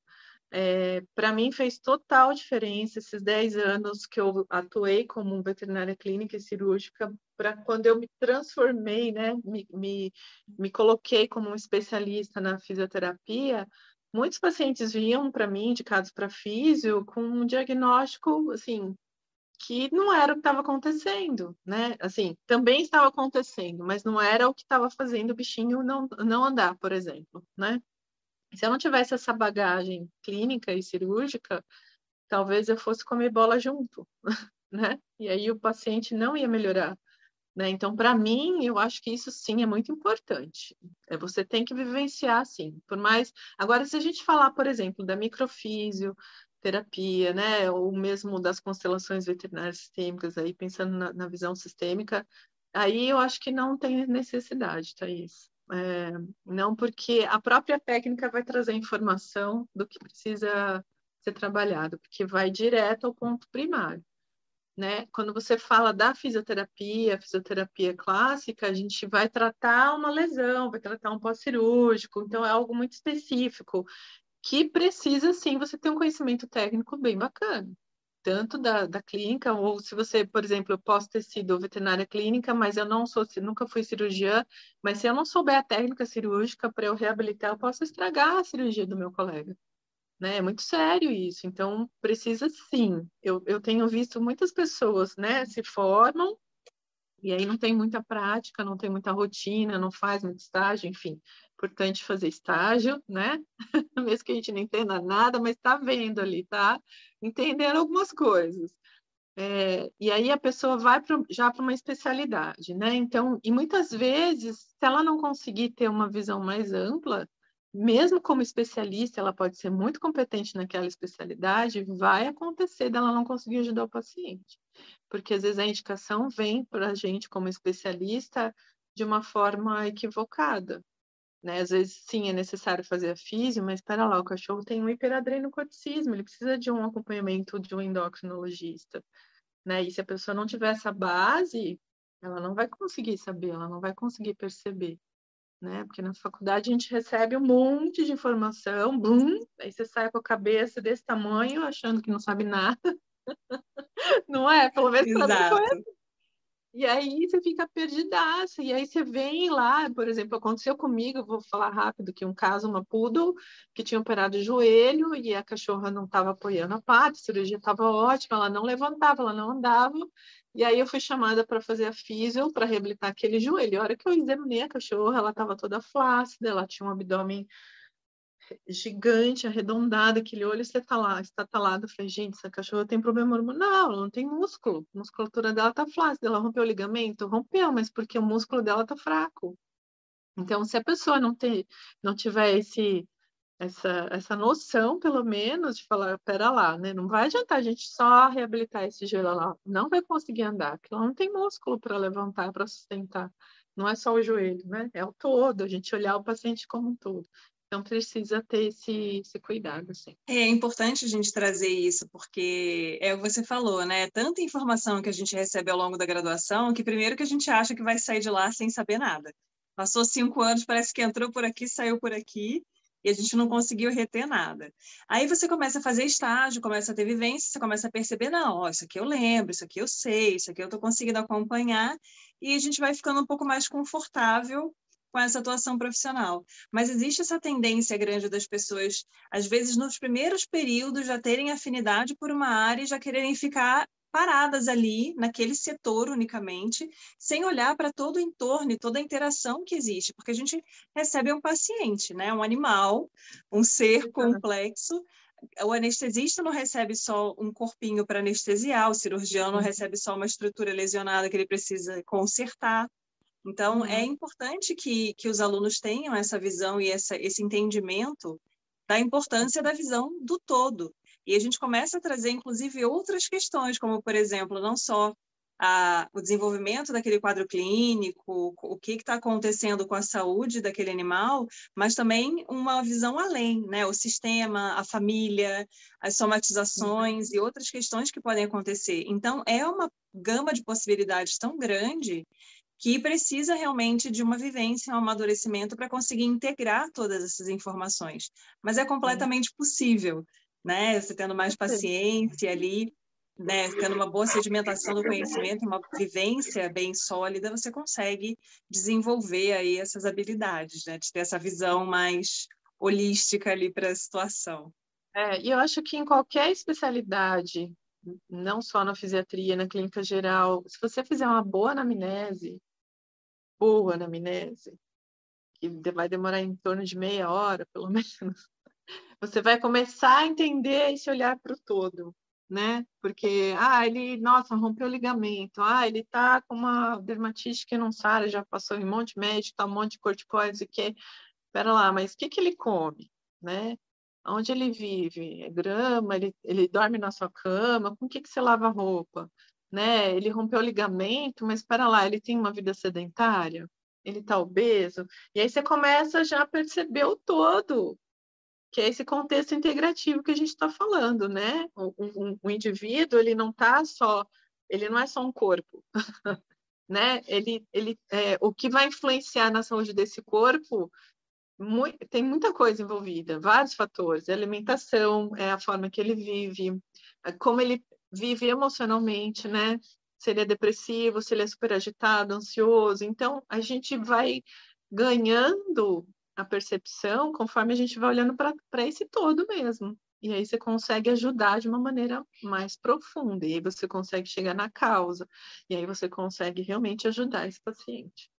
Para mim fez total diferença esses 10 anos que eu atuei como veterinária clínica e cirúrgica, para quando eu me transformei, né, me coloquei como um especialista na fisioterapia, muitos pacientes vinham para mim, indicados para físio, com um diagnóstico, assim, que não era o que estava acontecendo, né? Assim, também estava acontecendo, mas não era o que estava fazendo o bichinho não andar, por exemplo, né? Se eu não tivesse essa bagagem clínica e cirúrgica, talvez eu fosse comer bola junto, né? E aí o paciente não ia melhorar, né? Então, para mim, eu acho que isso sim é muito importante. Você tem que vivenciar, sim. Por mais. Agora, se a gente falar, por exemplo, da microfisioterapia, né? Ou mesmo das constelações veterinárias sistêmicas, aí pensando na visão sistêmica, aí eu acho que não tem necessidade, Thaís. Não, porque a própria técnica vai trazer informação do que precisa ser trabalhado, porque vai direto ao ponto primário, né? Quando você fala da fisioterapia clássica, a gente vai tratar uma lesão, vai tratar um pós-cirúrgico, então é algo muito específico, que precisa, sim, você ter um conhecimento técnico bem bacana. Tanto da clínica, ou se você, por exemplo, eu posso ter sido veterinária clínica, mas eu não sou, nunca fui cirurgiã, mas se eu não souber a técnica cirúrgica para eu reabilitar, eu posso estragar a cirurgia do meu colega, né? É muito sério isso, então precisa sim. Eu tenho visto muitas pessoas, né, se formam e aí não tem muita prática, não tem muita rotina, não faz muito estágio, enfim. Importante fazer estágio, né? Mesmo que a gente não entenda nada, mas está vendo ali, tá entendendo algumas coisas. E aí a pessoa vai já para uma especialidade, né? Então, e muitas vezes, se ela não conseguir ter uma visão mais ampla, mesmo como especialista, ela pode ser muito competente naquela especialidade, vai acontecer dela não conseguir ajudar o paciente. Porque às vezes a indicação vem para a gente como especialista de uma forma equivocada, né? Às vezes, sim, é necessário fazer a físio, mas espera lá, o cachorro tem um hiperadrenocorticismo, ele precisa de um acompanhamento de um endocrinologista, né? E se a pessoa não tiver essa base, ela não vai conseguir saber, ela não vai conseguir perceber, né? Porque na faculdade a gente recebe um monte de informação, bum, aí você sai com a cabeça desse tamanho, achando que não sabe nada, não é? Pelo menos para mim foi. Exato. E aí você fica perdidaça, e aí você vem lá, por exemplo, aconteceu comigo, eu vou falar rápido, que um caso, uma poodle, que tinha operado o joelho, e a cachorra não estava apoiando a pata, a cirurgia estava ótima, ela não levantava, ela não andava, e aí eu fui chamada para fazer a físio, para reabilitar aquele joelho. E a hora que eu examinei a cachorra, ela estava toda flácida, ela tinha um abdômen gigante, arredondado, aquele olho estatalado. Eu falei, gente, essa cachorra tem problema hormonal, ela não tem músculo. A musculatura dela tá flácida, ela rompeu o ligamento? Rompeu, mas porque o músculo dela tá fraco. Então, se a pessoa não tiver essa noção, pelo menos, de falar, pera lá, né? Não vai adiantar a gente só reabilitar esse joelho lá. Não vai conseguir andar, porque ela não tem músculo para levantar, para sustentar. Não é só o joelho, né? É o todo, a gente olhar o paciente como um todo. Então, precisa ter esse cuidado, assim. É importante a gente trazer isso, porque é o que você falou, né? Tanta informação que a gente recebe ao longo da graduação, que primeiro que a gente acha que vai sair de lá sem saber nada. Passou 5 anos, parece que entrou por aqui, saiu por aqui, e a gente não conseguiu reter nada. Aí você começa a fazer estágio, começa a ter vivência, você começa a perceber, não, ó, isso aqui eu lembro, isso aqui eu sei, isso aqui eu estou conseguindo acompanhar, e a gente vai ficando um pouco mais confortável com essa atuação profissional. Mas existe essa tendência grande das pessoas, às vezes, nos primeiros períodos, já terem afinidade por uma área e já quererem ficar paradas ali, naquele setor unicamente, sem olhar para todo o entorno e toda a interação que existe, porque a gente recebe um paciente, né? Um animal, um ser complexo. O anestesista não recebe só um corpinho para anestesiar, o cirurgião não recebe só uma estrutura lesionada que ele precisa consertar. Então, é importante que os alunos tenham essa visão e esse entendimento da importância da visão do todo. E a gente começa a trazer, inclusive, outras questões, como, por exemplo, não só o desenvolvimento daquele quadro clínico, o que está acontecendo com a saúde daquele animal, mas também uma visão além, né? O sistema, a família, as somatizações e outras questões que podem acontecer. Então, é uma gama de possibilidades tão grande que precisa realmente de uma vivência, um amadurecimento para conseguir integrar todas essas informações. Mas é completamente possível, né? Você tendo mais paciência ali, né? Tendo uma boa sedimentação do conhecimento, uma vivência bem sólida, você consegue desenvolver aí essas habilidades, né? De ter essa visão mais holística ali para a situação. E eu acho que em qualquer especialidade não só na fisiatria, na clínica geral, se você fizer uma boa anamnese, que vai demorar em torno de meia hora, pelo menos, você vai começar a entender esse olhar para o todo, né? Porque, ele, nossa, rompeu o ligamento, ele tá com uma dermatite que não sara, já passou em um monte de médico, tá um monte de corticoides, e que, pera lá, mas o que ele come, né? Onde ele vive? É grama? Ele dorme na sua cama? Com o que você lava a roupa? Né? Ele rompeu o ligamento, mas espera lá, ele tem uma vida sedentária? Ele está obeso? E aí você começa já a perceber o todo, que é esse contexto integrativo que a gente está falando, né? O indivíduo, ele não é só um corpo, né? O que vai influenciar na saúde desse corpo tem muita coisa envolvida, vários fatores. A alimentação, é a forma que ele vive, como ele vive emocionalmente, né? Se ele é depressivo, se ele é super agitado, ansioso. Então, a gente vai ganhando a percepção conforme a gente vai olhando para esse todo mesmo. E aí você consegue ajudar de uma maneira mais profunda. E aí você consegue chegar na causa. E aí você consegue realmente ajudar esse paciente.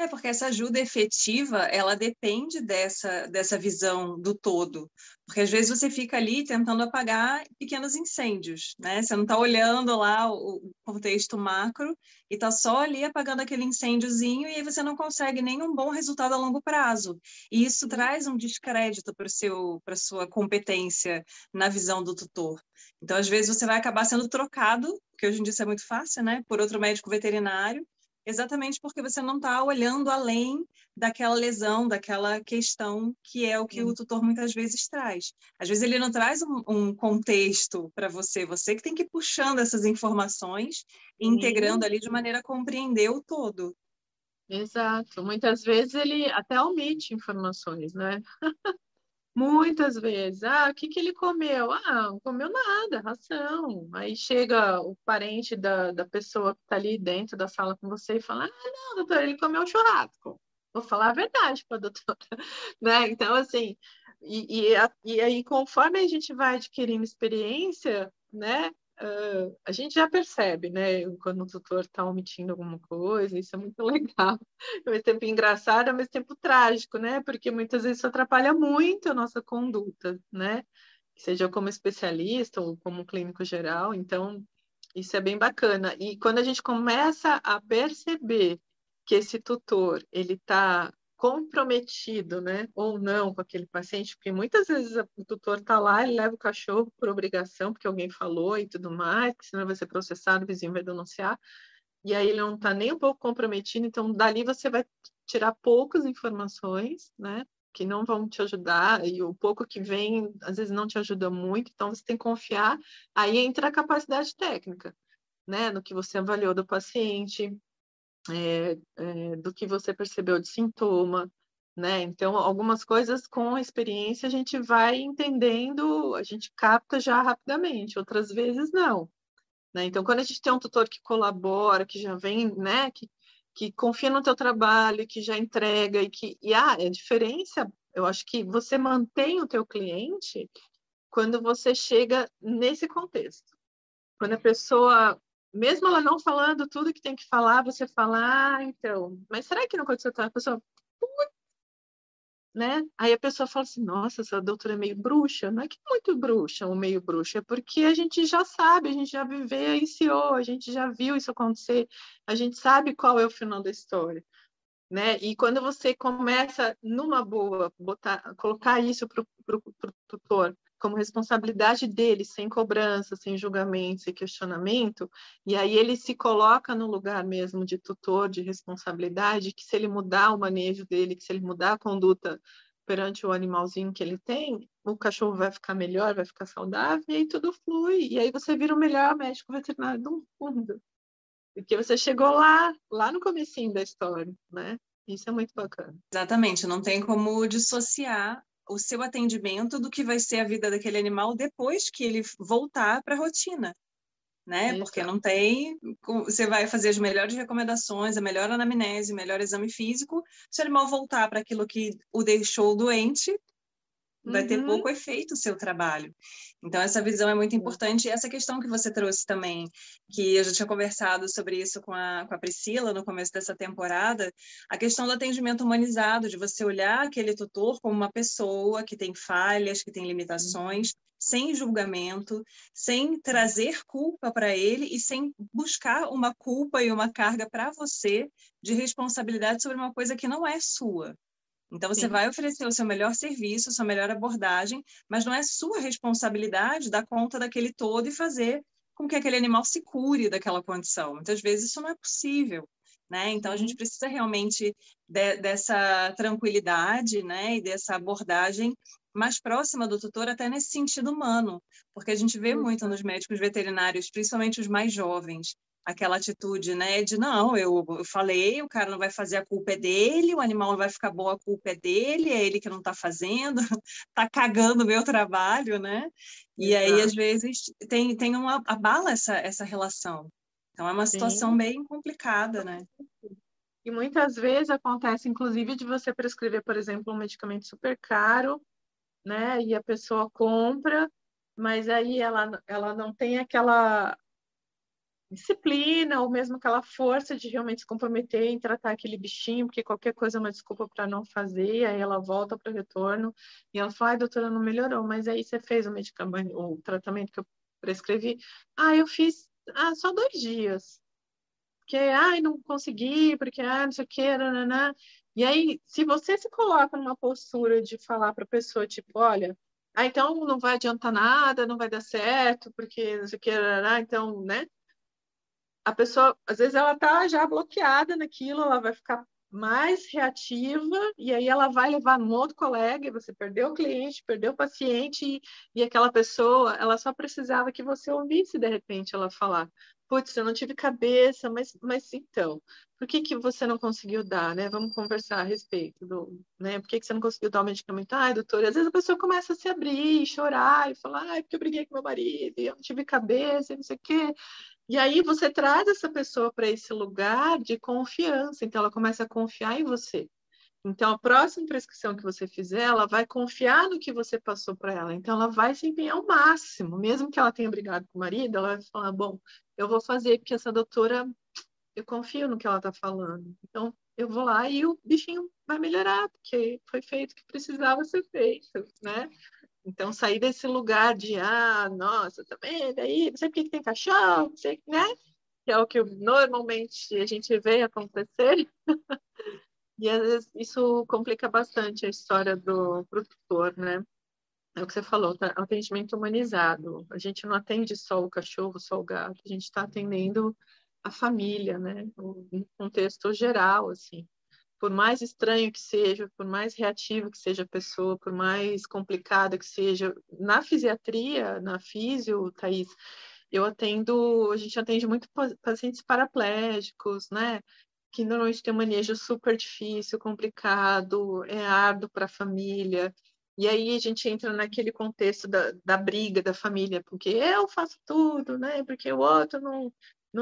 Porque essa ajuda efetiva, ela depende dessa visão do todo. Porque às vezes você fica ali tentando apagar pequenos incêndios, né? Você não está olhando lá o contexto macro e está só ali apagando aquele incêndiozinho e aí você não consegue nenhum bom resultado a longo prazo. E isso traz um descrédito para a sua competência na visão do tutor. Então, às vezes, você vai acabar sendo trocado, porque hoje em dia isso é muito fácil, né? Por outro médico veterinário, exatamente porque você não está olhando além daquela lesão, daquela questão que é o que o tutor muitas vezes traz. Às vezes ele não traz um contexto para você, você que tem que ir puxando essas informações e integrando ali de maneira a compreender o todo. Exato. Muitas vezes ele até omite informações, né? Muitas vezes. O que ele comeu? Não comeu nada, ração. Aí chega o parente da pessoa que está ali dentro da sala com você e fala: não, doutor, ele comeu churrasco. Vou falar a verdade para a doutora. Né? Então, assim, e aí, conforme a gente vai adquirindo experiência, né? A gente já percebe, né, quando o tutor está omitindo alguma coisa, isso é muito legal. Ao mesmo tempo engraçado, ao mesmo tempo trágico, né, porque muitas vezes isso atrapalha muito a nossa conduta, né, seja como especialista ou como clínico geral, então isso é bem bacana. E quando a gente começa a perceber que esse tutor, ele está comprometido, né, ou não com aquele paciente, porque muitas vezes o tutor está lá, ele leva o cachorro por obrigação, porque alguém falou e tudo mais, que senão vai ser processado, o vizinho vai denunciar, e aí ele não está nem um pouco comprometido, então dali você vai tirar poucas informações, né, que não vão te ajudar, e o pouco que vem, às vezes não te ajuda muito, então você tem que confiar, aí entra a capacidade técnica, né, no que você avaliou do paciente, do que você percebeu de sintoma, né? Então, algumas coisas com a experiência a gente vai entendendo, a gente capta já rapidamente, outras vezes não, né? Então, quando a gente tem um tutor que colabora, que já vem, né, que confia no teu trabalho, que já entrega a diferença, eu acho que você mantém o teu cliente quando você chega nesse contexto. Quando a pessoa, mesmo ela não falando tudo que tem que falar, você fala, então, mas será que não aconteceu tal? A pessoa, né? Aí a pessoa fala assim, nossa, essa doutora é meio bruxa. Não é que é muito bruxa ou meio bruxa, é porque a gente já sabe, a gente já vivenciou, a gente já viu isso acontecer, a gente sabe qual é o final da história, né? E quando você começa, numa boa, colocar isso para o tutor como responsabilidade dele, sem cobrança, sem julgamento, sem questionamento, e aí ele se coloca no lugar mesmo de tutor, de responsabilidade, que se ele mudar o manejo dele, que se ele mudar a conduta perante o animalzinho que ele tem, o cachorro vai ficar melhor, vai ficar saudável, e aí tudo flui, e aí você vira o melhor médico veterinário do mundo. Porque você chegou lá no comecinho da história, né? Isso é muito bacana. Exatamente, não tem como dissociar o seu atendimento do que vai ser a vida daquele animal depois que ele voltar para a rotina, né? Exato. Porque não tem... Você vai fazer as melhores recomendações, a melhor anamnese, o melhor exame físico. Se o animal voltar para aquilo que o deixou doente, vai ter pouco efeito o seu trabalho. Então, essa visão é muito importante. E essa questão que você trouxe também, que eu já tinha conversado sobre isso com a Priscila no começo dessa temporada, a questão do atendimento humanizado, de você olhar aquele tutor como uma pessoa que tem falhas, que tem limitações, sem julgamento, sem trazer culpa para ele e sem buscar uma culpa e uma carga para você de responsabilidade sobre uma coisa que não é sua. Então, você vai oferecer o seu melhor serviço, a sua melhor abordagem, mas não é sua responsabilidade dar conta daquele todo e fazer com que aquele animal se cure daquela condição. Muitas vezes isso não é possível, né? Então, a gente precisa realmente dessa tranquilidade, né? E dessa abordagem mais próxima do tutor, até nesse sentido humano, porque a gente vê muito nos médicos veterinários, principalmente os mais jovens, aquela atitude, né, de não, eu falei, o cara não vai fazer, a culpa é dele, o animal não vai ficar bom, a culpa é dele, é ele que não está fazendo, está cagando o meu trabalho, né? E aí, às vezes, abala essa relação. Então, é uma situação bem complicada, né? E muitas vezes acontece, inclusive, de você prescrever, por exemplo, um medicamento super caro, né? E a pessoa compra, mas aí ela não tem aquela disciplina ou mesmo aquela força de realmente se comprometer em tratar aquele bichinho, porque qualquer coisa é uma desculpa para não fazer, aí ela volta para o retorno e ela fala, ai, doutora, não melhorou, mas aí você fez o medicamento, o tratamento que eu prescrevi, eu fiz só 2 dias, porque, não consegui, porque, não sei o que, nananã. E aí, se você se coloca numa postura de falar para a pessoa, tipo, olha, então não vai adiantar nada, não vai dar certo, porque não sei o que, nananã, então, né? A pessoa, às vezes, ela tá já bloqueada naquilo, ela vai ficar mais reativa, e aí ela vai levar no outro colega, e você perdeu o cliente, perdeu o paciente, e aquela pessoa, ela só precisava que você ouvisse, de repente, ela falar, putz, eu não tive cabeça, mas então, por que você não conseguiu dar, né? Vamos conversar a respeito né? Por que você não conseguiu dar o medicamento? Ai, doutor, e às vezes a pessoa começa a se abrir, chorar, e falar, porque eu briguei com meu marido, e eu não tive cabeça, e não sei o quê. E aí você traz essa pessoa para esse lugar de confiança, então ela começa a confiar em você. Então, a próxima prescrição que você fizer, ela vai confiar no que você passou para ela. Então, ela vai se empenhar ao máximo, mesmo que ela tenha brigado com o marido, ela vai falar: bom, eu vou fazer, porque essa doutora, eu confio no que ela está falando. Então, eu vou lá e o bichinho vai melhorar, porque foi feito o que precisava ser feito, né? Então, sair desse lugar de, nossa, tá vendo aí? Não sei por que tem cachorro, não sei, né? Que é o que normalmente a gente vê acontecer. E às vezes isso complica bastante a história do produtor, né? É o que você falou, tá? Atendimento humanizado. A gente não atende só o cachorro, só o gato, a gente está atendendo a família, né? No contexto geral, assim. Por mais estranho que seja, por mais reativo que seja a pessoa, por mais complicada que seja, na fisiatria, na físio, Thaís, a gente atende muito pacientes paraplégicos, né? Que normalmente tem um manejo super difícil, complicado, é árduo para a família. E aí a gente entra naquele contexto da briga da família, porque eu faço tudo, né? Porque o outro não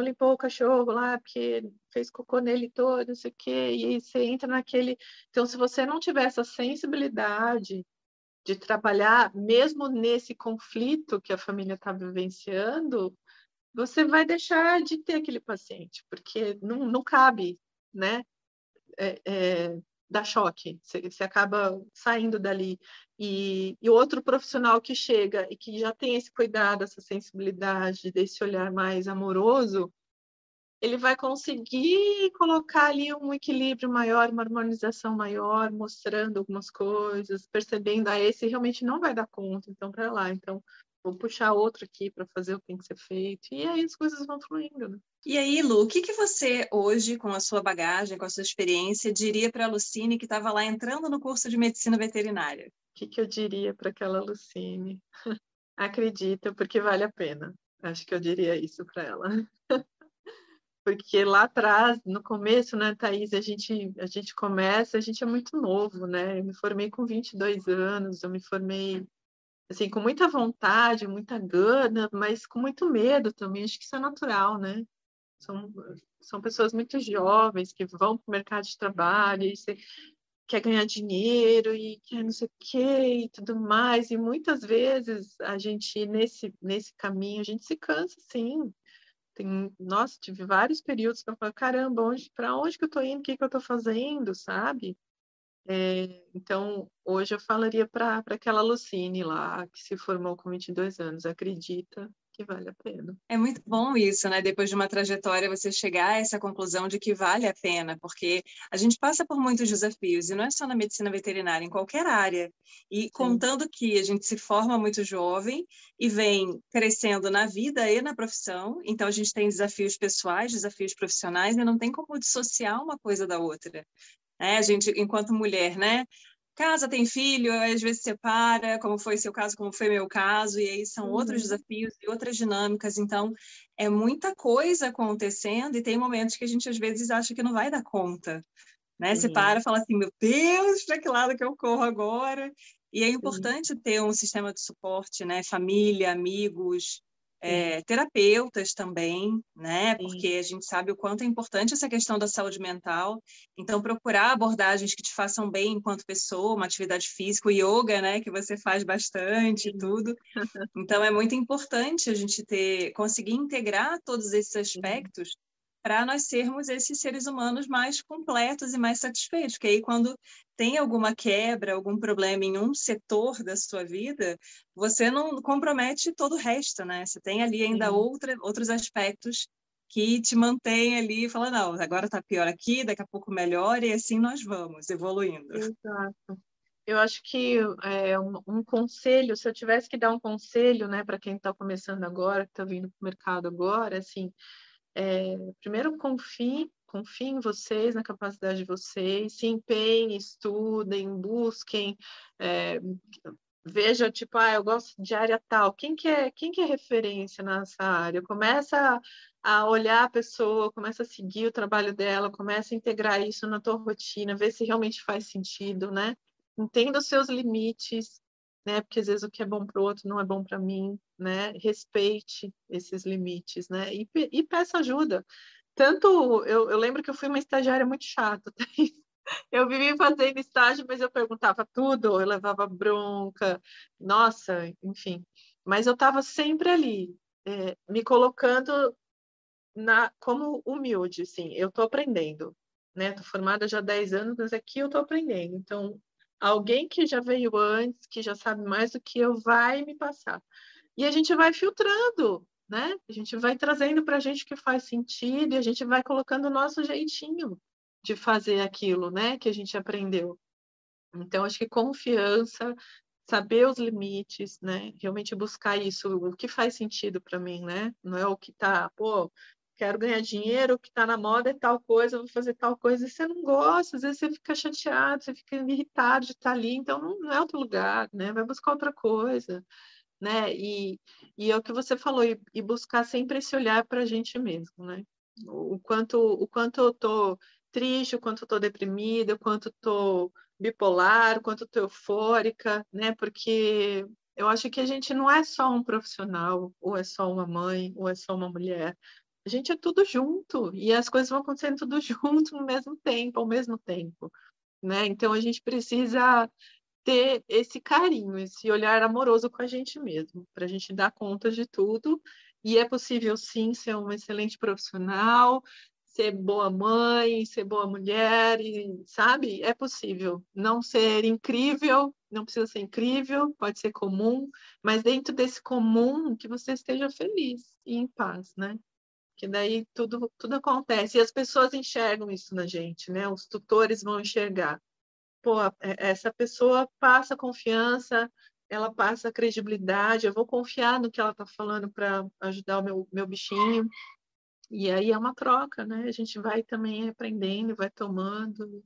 limpou o cachorro lá, porque fez cocô nele todo, não sei o quê. E aí você entra naquele. Então, se você não tiver essa sensibilidade de trabalhar, mesmo nesse conflito que a família está vivenciando, você vai deixar de ter aquele paciente, porque não cabe, né? Dá choque, você acaba saindo dali. E outro profissional que chega e que já tem esse cuidado, essa sensibilidade, desse olhar mais amoroso, ele vai conseguir colocar ali um equilíbrio maior, uma harmonização maior, mostrando algumas coisas, percebendo, esse realmente não vai dar conta, então para lá, então vou puxar outro aqui para fazer o que tem que ser feito, e aí as coisas vão fluindo, né? E aí, Lu, o que você hoje, com a sua bagagem, com a sua experiência, diria para a Lucine que estava lá entrando no curso de medicina veterinária? O que eu diria para aquela Lucine? Acredita, porque vale a pena. Acho que eu diria isso para ela. Porque lá atrás, no começo, né, Thaís, a gente começa, a gente é muito novo, né? Eu me formei com 22 anos, eu me formei, assim, com muita vontade, muita gana, mas com muito medo também, acho que isso é natural, né? São pessoas muito jovens que vão para o mercado de trabalho, quer ganhar dinheiro e quer não sei o quê e tudo mais. E muitas vezes a gente, nesse caminho, a gente se cansa, sim. Nossa, tive vários períodos que eu falo, caramba, para onde que eu tô indo? O que que eu tô fazendo, sabe? Então, hoje eu falaria para aquela Lucine lá, que se formou com 22 anos, acredita que vale a pena. É muito bom isso, né? Depois de uma trajetória, você chegar a essa conclusão de que vale a pena, porque a gente passa por muitos desafios, e não é só na medicina veterinária, em qualquer área. E Sim. contando que a gente se forma muito jovem e vem crescendo na vida e na profissão, então a gente tem desafios pessoais, desafios profissionais, e não tem como dissociar uma coisa da outra. A gente, enquanto mulher, né? Casa, tem filho, às vezes separa, como foi seu caso, como foi meu caso, e aí são outros desafios e outras dinâmicas. Então, é muita coisa acontecendo e tem momentos que a gente, às vezes, acha que não vai dar conta, né? Você para e fala assim, meu Deus, para que lado que eu corro agora? E é importante ter um sistema de suporte, né? Família, amigos, terapeutas também, né? Porque a gente sabe o quanto é importante essa questão da saúde mental. Então, procurar abordagens que te façam bem enquanto pessoa, uma atividade física, o yoga, né? Que você faz bastante, tudo. Então, é muito importante a gente conseguir integrar todos esses aspectos para nós sermos esses seres humanos mais completos e mais satisfeitos. Porque aí, quando tem alguma quebra, algum problema em um setor da sua vida, você não compromete todo o resto, né? Você tem ali ainda outros aspectos que te mantêm ali e fala, não, agora está pior aqui, daqui a pouco melhora, e assim nós vamos evoluindo. Exato. Eu acho que um conselho, se eu tivesse que dar um conselho, né, para quem está começando agora, que está vindo para o mercado agora, assim, primeiro confie em vocês, na capacidade de vocês, se empenhem, estudem, busquem, veja, tipo, eu gosto de área tal, quem que é referência nessa área? Começa a olhar a pessoa, começa a seguir o trabalho dela, começa a integrar isso na tua rotina, ver se realmente faz sentido, né? Entenda os seus limites, né? Porque às vezes o que é bom para o outro não é bom para mim, né? Respeite esses limites, né? E peça ajuda. Tanto, eu lembro que eu fui uma estagiária muito chata, eu vivia fazendo estágio, mas eu perguntava tudo, eu levava bronca, nossa, enfim. Mas eu estava sempre ali, me colocando como humilde, assim, eu estou aprendendo, né? Estou formada já há 10 anos, mas aqui eu estou aprendendo. Então, alguém que já veio antes, que já sabe mais do que eu, vai me passar. E a gente vai filtrando, né? A gente vai trazendo para a gente o que faz sentido e a gente vai colocando o nosso jeitinho de fazer aquilo, né? Que a gente aprendeu. Então, acho que confiança, saber os limites, né? Realmente buscar isso, o que faz sentido para mim, né? Não é o que tá, quero ganhar dinheiro, o que tá na moda é tal coisa, eu vou fazer tal coisa, e você não gosta, às vezes você fica chateado, você fica irritado de estar ali, então não é outro lugar, né? Vai buscar outra coisa, né? E é o que você falou, e buscar sempre esse olhar para a gente mesmo, né? O quanto eu tô triste, o quanto eu tô deprimida, o quanto eu tô bipolar, o quanto eu tô eufórica, né? Porque eu acho que a gente não é só um profissional, ou é só uma mãe, ou é só uma mulher. A gente é tudo junto, e as coisas vão acontecendo tudo junto no mesmo tempo, ao mesmo tempo, né? Então a gente precisa ter esse carinho, esse olhar amoroso com a gente mesmo, para a gente dar conta de tudo. E é possível, sim, ser uma excelente profissional, ser boa mãe, ser boa mulher, e, sabe? É possível. Não ser incrível, não precisa ser incrível, pode ser comum, mas dentro desse comum, que você esteja feliz e em paz, né? Que daí tudo acontece. E as pessoas enxergam isso na gente, né? Os tutores vão enxergar. Essa pessoa passa confiança, ela passa credibilidade, eu vou confiar no que ela está falando para ajudar o meu bichinho. E aí é uma troca, né? A gente vai também aprendendo, vai tomando.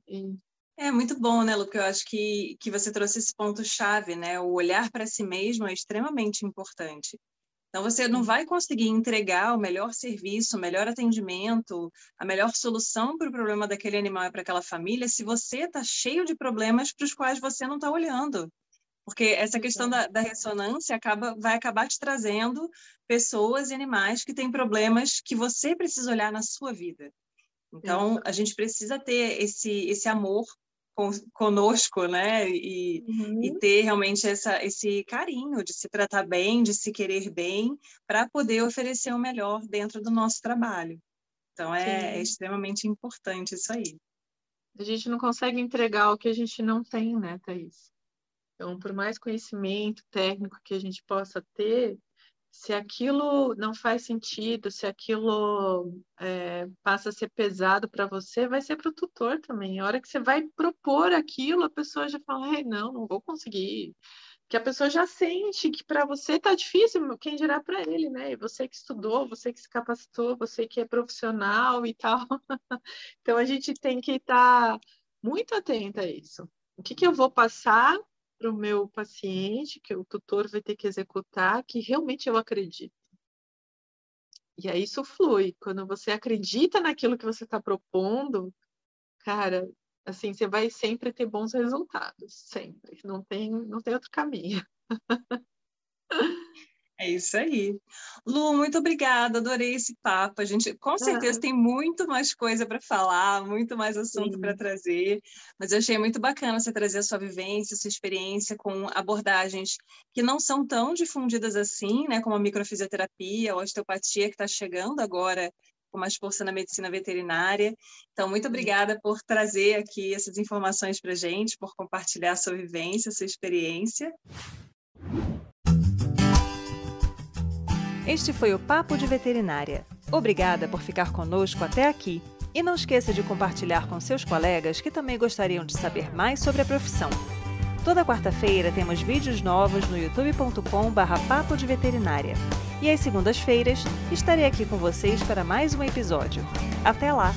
É muito bom, né, Luca? Eu acho que você trouxe esse ponto-chave, né? O olhar para si mesmo é extremamente importante. Então, você não vai conseguir entregar o melhor serviço, o melhor atendimento, a melhor solução para o problema daquele animal e para aquela família se você está cheio de problemas para os quais você não está olhando. Porque essa questão da ressonância vai acabar te trazendo pessoas e animais que têm problemas que você precisa olhar na sua vida. Então, a gente precisa ter esse amor conosco, né? E ter realmente esse carinho de se tratar bem, de se querer bem, para poder oferecer o melhor dentro do nosso trabalho. Então, é extremamente importante isso aí. A gente não consegue entregar o que a gente não tem, né, Thaís? Então, por mais conhecimento técnico que a gente possa ter, se aquilo não faz sentido, se aquilo passa a ser pesado para você, vai ser para o tutor também. A hora que você vai propor aquilo, a pessoa já fala, não vou conseguir. Que a pessoa já sente que para você tá difícil, quem dirá para ele, né? E você que estudou, você que se capacitou, você que é profissional e tal. Então, a gente tem que estar muito atenta a isso. O que eu vou passar para o meu paciente, que o tutor vai ter que executar, que realmente eu acredito. E aí isso flui. Quando você acredita naquilo que você está propondo, cara, assim, você vai sempre ter bons resultados. Sempre. Não tem outro caminho. É isso aí. Lu, muito obrigada, adorei esse papo. A gente, com certeza, tem muito mais coisa para falar, muito mais assunto para trazer, mas eu achei muito bacana você trazer a sua vivência, a sua experiência com abordagens que não são tão difundidas assim, né, como a microfisioterapia, a osteopatia, que está chegando agora com mais força na medicina veterinária. Então, muito obrigada por trazer aqui essas informações para a gente, por compartilhar a sua vivência, a sua experiência. Este foi o Papo de Veterinária. Obrigada por ficar conosco até aqui. E não esqueça de compartilhar com seus colegas que também gostariam de saber mais sobre a profissão. Toda quarta-feira temos vídeos novos no youtube.com/papo de veterinária. E às segundas-feiras estarei aqui com vocês para mais um episódio. Até lá!